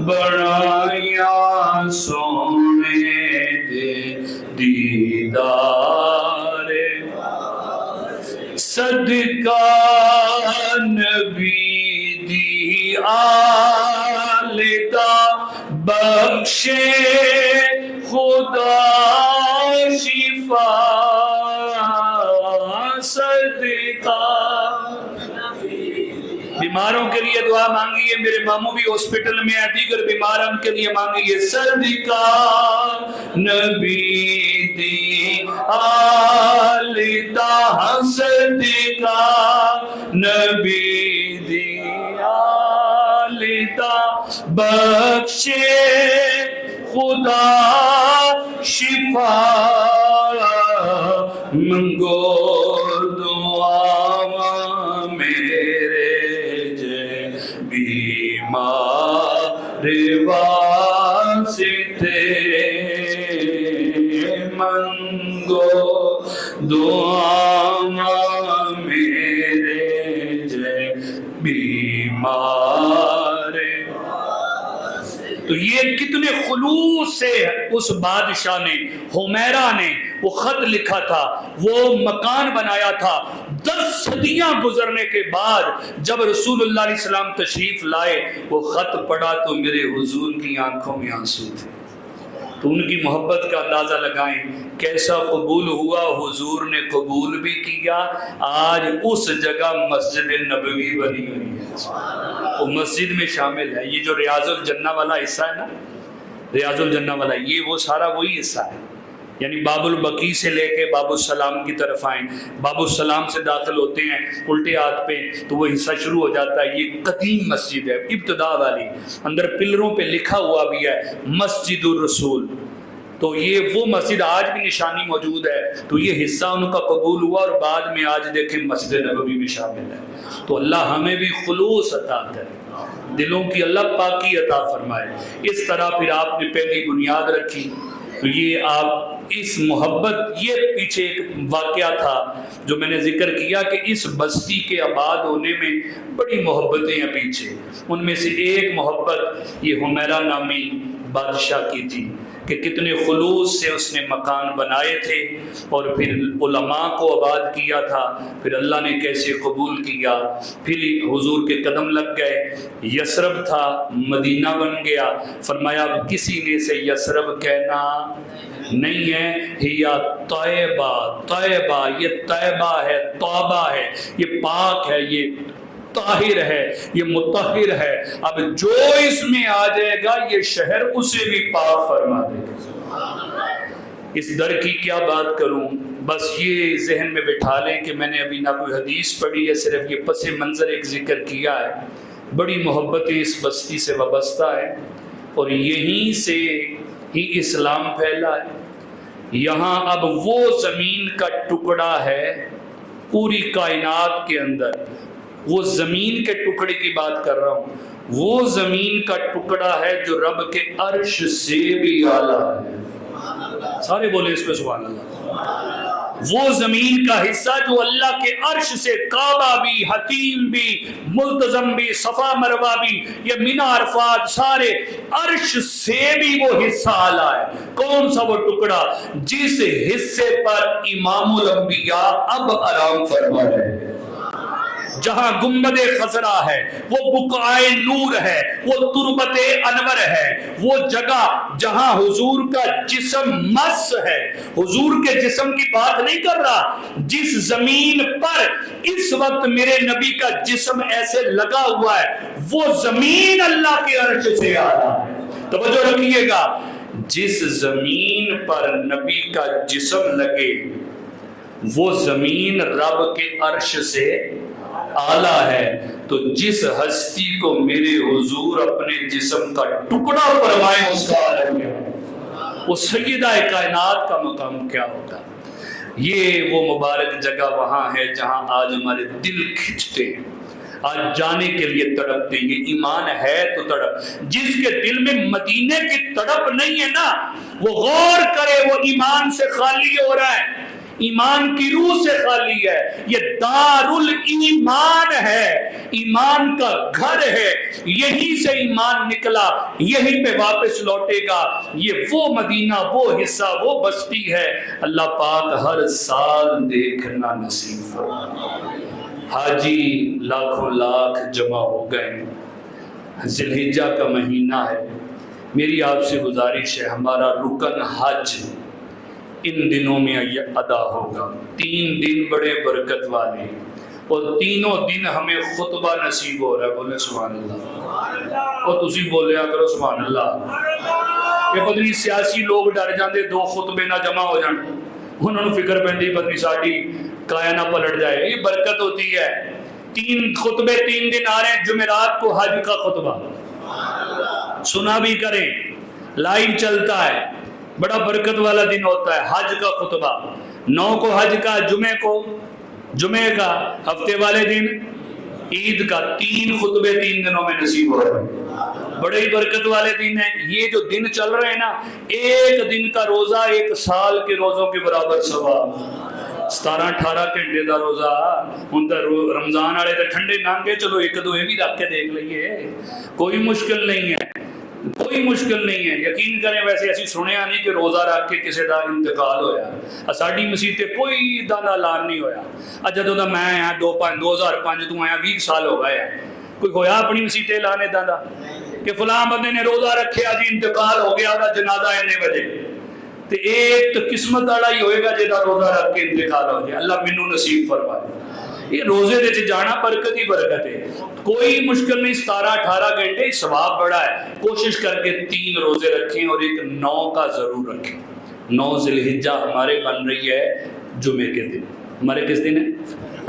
Speaker 1: بنائیاں سونے دے دیدار، صدقہ نبی دی آل دا بخشے خدا شفا، صدقہ بیماروں کے لیے دعا مانگیے، میرے ماموں بھی ہاسپٹل میں ہیں، دیگر بیماروں کے لیے مانگیے، صدقہ نبی دی آل دا، صدقہ نبی دی آل دا بخشے خدا شفا، منگو دعا میرے جے بیمار واسطے، منگو دعا میرے جے بیمار یہ کتنے خلوص سے اس بادشاہ نے، حمیرہ نے وہ خط لکھا تھا، وہ مکان بنایا تھا۔ 10 صدیاں گزرنے کے بعد جب رسول اللہ علیہ السلام تشریف لائے، وہ خط پڑھا تو میرے حضور کی آنکھوں میں آنسو تھے۔ تو ان کی محبت کا اندازہ لگائیں کیسا قبول ہوا، حضور نے قبول بھی کیا۔ آج اس جگہ مسجد نبوی بنی ہوئی ہے، وہ مسجد میں شامل ہے۔ یہ جو ریاض الجنہ والا حصہ ہے نا، ریاض الجنہ والا، یہ وہ سارا وہی حصہ ہے۔ یعنی باب البقیع سے لے کے باب السلام کی طرف آئیں، باب السلام سے داخل ہوتے ہیں الٹے ہاتھ پہ تو وہ حصہ شروع ہو جاتا ہے۔ یہ قدیم مسجد ہے، ابتدا والی، اندر پلروں پہ لکھا ہوا بھی ہے مسجد الرسول۔ تو یہ وہ مسجد آج بھی نشانی موجود ہے۔ تو یہ حصہ ان کا قبول ہوا اور بعد میں آج دیکھیں مسجد نبوی میں شامل ہے۔ تو اللہ ہمیں بھی خلوص عطا کرے، دلوں کی اللہ پاکی عطا فرمائے۔ اس طرح پھر آپ نے پہلی بنیاد رکھی۔ تو یہ آپ اس محبت، یہ پیچھے ایک واقعہ تھا جو میں نے ذکر کیا کہ اس بستی کے آباد ہونے میں بڑی محبتیں ہیں پیچھے۔ ان میں سے ایک محبت یہ حمیرہ نامی بادشاہ کی تھی کہ کتنے خلوص سے اس نے مکان بنائے تھے اور پھر علماء کو آباد کیا تھا، پھر اللہ نے کیسے قبول کیا۔ پھر حضور کے قدم لگ گئے، یثرب تھا مدینہ بن گیا۔ فرمایا اب کسی نے سے یثرب کہنا نہیں ہے، یا طیبہ، طیبہ یہ طیبہ ہے، توبہ ہے، یہ پاک ہے، یہ طاہر ہے، یہ مطہر ہے۔ اب جو اس میں آ جائے گا یہ شہر اسے بھی پاک فرما دے گا۔ اس در کی کیا بات کروں، بس یہ ذہن میں بٹھا لیں کہ میں نے ابھی نہ کوئی حدیث پڑھی ہے، صرف یہ پس منظر ایک ذکر کیا ہے۔ بڑی محبتیں اس بستی سے وابستہ ہے اور یہیں سے ہی اسلام پھیلا ہے۔ یہاں اب وہ زمین کا ٹکڑا ہے پوری کائنات کے اندر، وہ زمین کے ٹکڑے کی بات کر رہا ہوں، وہ زمین کا ٹکڑا ہے جو رب کے عرش سے بھی اعلیٰ ہے۔ سارے بولے اس پہ سبحان اللہ۔ وہ زمین کا حصہ جو اللہ کے عرش سے، کعبہ بھی، حتیم بھی، ملتزم بھی، صفا مروہ بھی، یہ منی عرفات، سارے عرش سے بھی وہ حصہ اعلیٰ ہے۔ کون سا وہ ٹکڑا؟ جس حصے پر امام الانبیاء اب آرام فرما رہے ہیں، جہاں گنبد خضرا ہے، وہ بقعۂ نور ہے، وہ تربت انور ہے، وہ جگہ جہاں حضور کا جسم مس ہے۔ حضور کے جسم کی بات نہیں کر رہا، جس زمین پر اس وقت میرے نبی کا جسم ایسے لگا ہوا ہے وہ زمین اللہ کے عرش سے اعلیٰ ہے۔ توجہ رکھیے گا، جس زمین پر نبی کا جسم لگے وہ زمین رب کے عرش سے اعلیٰ ہے۔ تو جس ہستی کو میرے حضور اپنے جسم کا ٹکڑا فرمائیں اس کا عالم کیا ہوگا، وہ سیدہ کائنات کا مقام کیا ہوگا۔ یہ وہ مبارک جگہ وہاں ہے جہاں آج ہمارے دل کھنچتے ہیں، آج جانے کے لیے تڑپتے ہیں۔ یہ ایمان ہے تو تڑپ، جس کے دل میں مدینے کی تڑپ نہیں ہے نا، وہ غور کرے، وہ ایمان سے خالی ہو رہا ہے، ایمان کی روح سے خالی ہے۔ یہ دار الایمان ہے، ایمان کا گھر ہے، یہیں سے ایمان نکلا، یہیں پہ واپس لوٹے گا۔ یہ وہ مدینہ، وہ حصہ، وہ بستی ہے۔ اللہ پاک ہر سال دیکھنا نصیب فرمائے۔ حاجی لاکھوں لاکھ جمع ہو گئے، ذی الحجہ کا مہینہ ہے۔ میری آپ سے گزارش ہے، ہمارا رکن حج ان دنوں میں ادا ہوگا۔ 3 دن بڑے برکت والے، اور تینوں دن ہمیں خطبہ نصیب ہو رہا ہے۔ بولے سبحان اللہ، اور تسی بولیا کرو سبحان اللہ۔ یہ پتنی سیاسی لوگ ڈر جاندے 2 خطبے نہ جمع ہو جان، انہوں نے فکر پہنی پتنی ساڑی کایا نہ پلٹ جائے۔ یہ برکت ہوتی ہے، 3 خطبے 3 دن آ رہے ہیں۔ جمعرات کو حج کا خطبہ سنا بھی کریں، لائیو چلتا ہے، بڑا برکت والا دن ہوتا ہے حج کا خطبہ۔ 9 کو حج کا، جمعے کا، ہفتے والے دن عید کا، 3 خطبے 3 دنوں میں نصیب ہو رہے ہیں، بڑے ہی برکت والے دن ہیں۔ یہ جو دن چل رہے ہیں نا، ایک دن کا روزہ 1 سال کے روزوں کے برابر ثواب۔ 17-18 گھنٹے کا روزہ ہوں تو رمضان والے تو ٹھنڈے نانگے، چلو 1-2 بھی رکھ کے دیکھ لئیے، کوئی مشکل نہیں ہے۔ کوئی مشکل نہیں ہے. یقین کریں ویسے اسی سنیا نہیں کہ روزہ رکھ کے کسی کا انتقال ہویا. ساڈی مسیح کوئی دا اعلان نہیں ہویا. جدوں دا میں آیا 2005 تو آیا 20 سال ہو گئے ہیں, کوئی ہویا اپنی مسیح اعلان اداں دا کہ فلاں بندے نے روزہ رکھیا جی انتقال ہو گیا دا جنازہ اتنے بجے. تے ایک تو قسمت والا ہی ہوئے گا جہاں روزہ رکھ کے انتقال ہو جائے. اللہ مینوں نصیب فرمائے. یہ روزے دے جانا برکت ہی برکت ہے, کوئی مشکل نہیں. 17-18 گھنٹے ثواب بڑا ہے. کوشش کر کے 3 روزے رکھیں اور ایک 9 کا ضرور رکھیں. 9 ذی الحجہ ہمارے بن رہی ہے جمعے کے دن. ہمارے کس دن ہے؟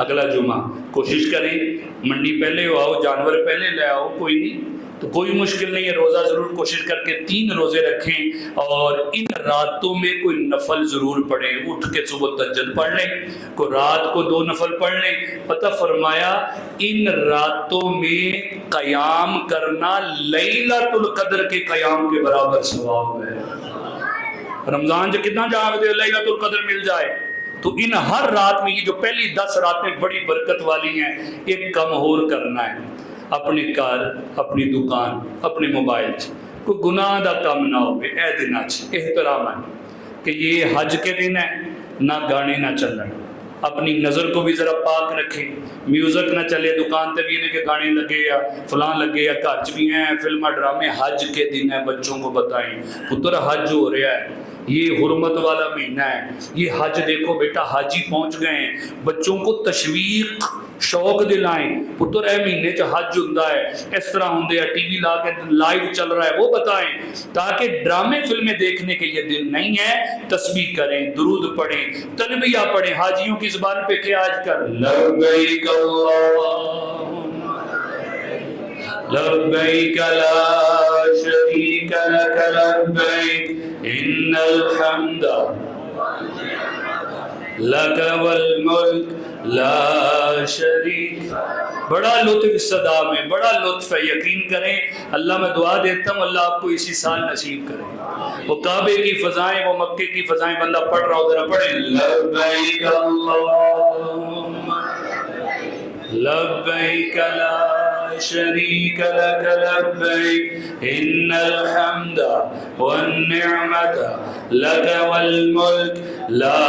Speaker 1: اگلا جمعہ. کوشش کریں منڈی پہلے ہو آؤ, جانور پہلے لے آؤ, کوئی نہیں تو کوئی مشکل نہیں ہے. روزہ ضرور کوشش کر کے 3 روزے رکھیں اور ان راتوں میں کوئی نفل ضرور پڑھیں. اٹھ کے صبح تہجد پڑھ لیں, کوئی رات کو 2 نفل پڑھ لیں. پتہ فرمایا ان راتوں میں قیام کرنا لیلۃ القدر کے قیام کے برابر ثواب ہے. رمضان جو کتنا جاؤ لیلۃ القدر مل جائے تو ان ہر رات میں, یہ جو پہلی 10 راتیں بڑی برکت والی ہیں, ایک کم اور کرنا ہے. اپنے گھر, اپنی دکان, اپنے موبائل کوئی گناہ دا کم نہ ہوئے. اے دن احترام ہے کہ یہ حج کے دن ہے, نہ گانے نہ چلن. اپنی نظر کو بھی ذرا پاک رکھیں. میوزک نہ چلے, دکان تے بھی نہیں کہ گانے لگے یا فلاں لگے یا گھر چ بھی ہیں فلم ڈرامے. حج کے دن ہے, بچوں کو بتائیں پتر حج ہو رہا ہے, یہ حرمت والا مہینہ ہے. یہ حج دیکھو بیٹا حاجی پہنچ گئے ہیں, بچوں کو تشویق شوق دلائیں. پتر اے مہینے چ حج ہوندا ہے, اس طرح ہوندے ہیں, ٹی وی لا کے لائیو چل رہا ہے, وہ بتائیں تاکہ ڈرامے فلمیں دیکھنے کے یہ دن نہیں ہے. تسبیح کریں, درود پڑھیں, تلبیہ پڑھیں. حاجیوں کی زبان پہ کیا آج کر لبیک اللہم لبیک لا شریک لک لبیک ان الحمد لک والملک لا شریک. بڑا لطف صدا میں, بڑا لطف ہے. یقین کریں اللہ میں دعا دیتا ہوں اللہ آپ کو اسی سال نصیب کرے. وہ کعبے کی فضائیں, وہ مکے کی فضائیں بندہ پڑھ رہا ہو, ذرا پڑھیں لبیک اللہم لبیک لا شریک لک لبیک ان الحمد والنعمت لک والملک لا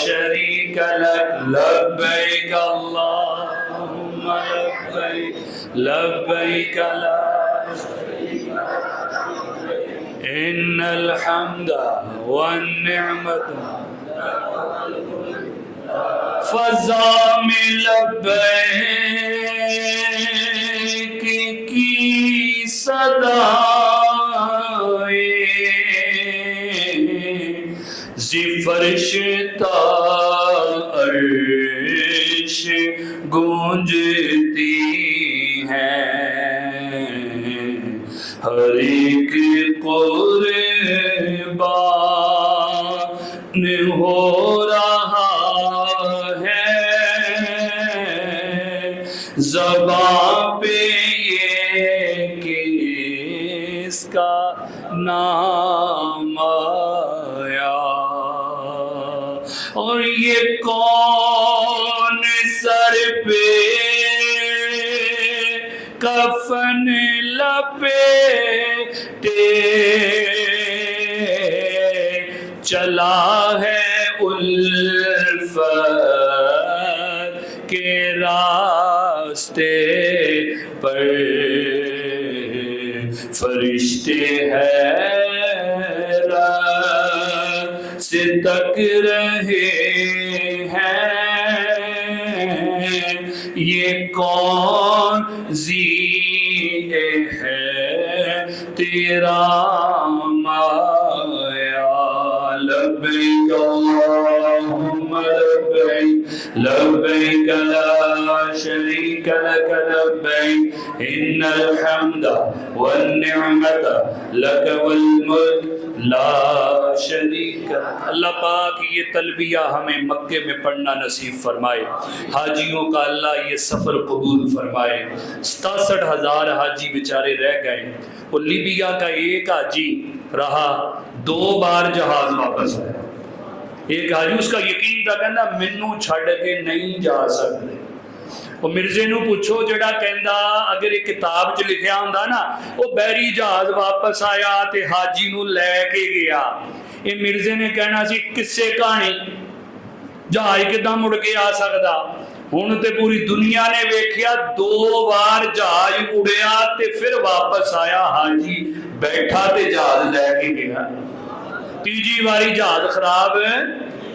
Speaker 1: شریک لک لبیک اللہم لبیک لبیک لا شریک لک ان الحمد والنعمت فضا میں لبیک کی صدائیں زی فرش تا عرش گونجتی ہیں. ہر ایک قربان ہو رہا زباں پہ یہ کس کا نام آیا, اور یہ کون سر پہ کفن لپیٹے چلا ہے الفت کے راستے پر. فرشتے حیرت سے تک رہے ہیں, یہ کون ذی ہے تیرا مایا. لبیک اللہم لبیک لبیک لا شریک لک لبیک ان الحمد والنعمت لک والملک لا شریک لک. اللہ پاک یہ تلبیہ ہمیں مکے میں پڑھنا نصیب فرمائے. حاجیوں کا اللہ یہ سفر قبول فرمائے. 67,000 حاجی بیچارے رہ گئے. وہ لیبیا کا ایک حاجی رہا, 2 بار جہاز واپس آیا. ایک حاجی اس کا یقین تھا کہنا مینوں چھڑ کے نہیں جا سکتے. وہ مرزے نو پوچھو جڑا کہندا اگر ایک کتاب چ لکھیا ہوندا نا وہ بحری جہاز واپس آیا تے حاجی نو لے کے گیا، یہ مرزے نے کہنا سی کسے کہانی، جہاز کداں مڑ کے آ سکدا؟ ہن تے پوری دنیا نے ویکھیا 2 بار جہاز اڑیا تے پھر واپس آیا، حاجی بیٹھا تے جہاز لے کے گیا، تیجی باری جہاز خراب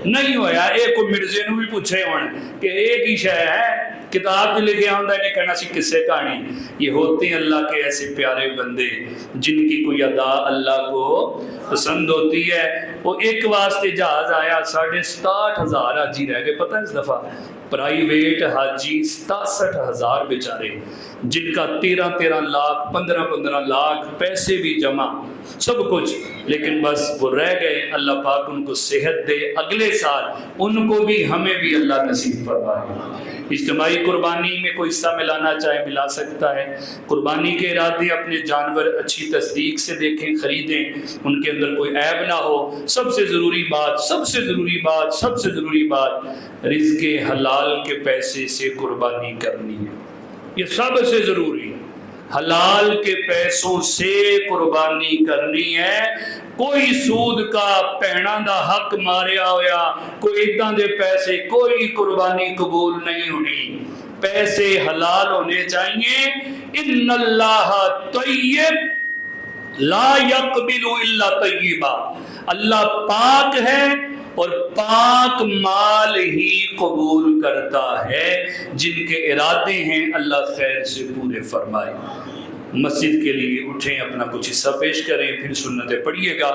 Speaker 1: نہیں ہویا۔ ایک مرزے نو بھی پوچھے ہون کہ ایک ہی شے ہے، کتاب جو لکھے ہوں نے کہنا سی کسے کہانی۔ یہ ہوتے ہیں اللہ کے ایسے پیارے بندے جن کی کوئی ادا اللہ کو پسند ہوتی ہے۔ وہ ایک واسطے جہاز آیا 67,500 حاجی رہ گئے، پتہ اس دفعہ پرائیویٹ حاجی 67,000 بیچارے، جن کا 13 لاکھ 15 لاکھ پیسے بھی جمع سب کچھ، لیکن بس وہ رہ گئے۔ اللہ پاک ان کو صحت دے، اگلے سال ان کو بھی ہمیں بھی اللہ نصیب فرمائے۔ اجتماعی قربانی میں کوئی حصہ ملانا چاہے ملا سکتا ہے۔ قربانی کے ارادے اپنے جانور اچھی تصدیق سے دیکھیں، خریدیں، ان کے اندر کوئی عیب نہ ہو۔ سب سے ضروری بات رزق حلال کے پیسے سے قربانی کرنی ہے، یہ سب سے ضروری ہے۔ حلال کے پیسوں سے قربانی کرنی ہے، کوئی سود کا پہنا دا حق ماریا ہویا، کوئی ادھاں دے پیسے، کوئی قربانی قبول نہیں ہونی۔ پیسے حلال ہونے چاہیے۔ ان اللہ طیب لا یقبل الا طیبا، اللہ پاک ہے اور پاک مال ہی قبول کرتا ہے۔ جن کے ارادے ہیں اللہ خیر سے پورے فرمائے۔ مسجد کے لیے اٹھیں، اپنا کچھ حصہ پیش کریں، پھر سنتیں پڑھیے گا۔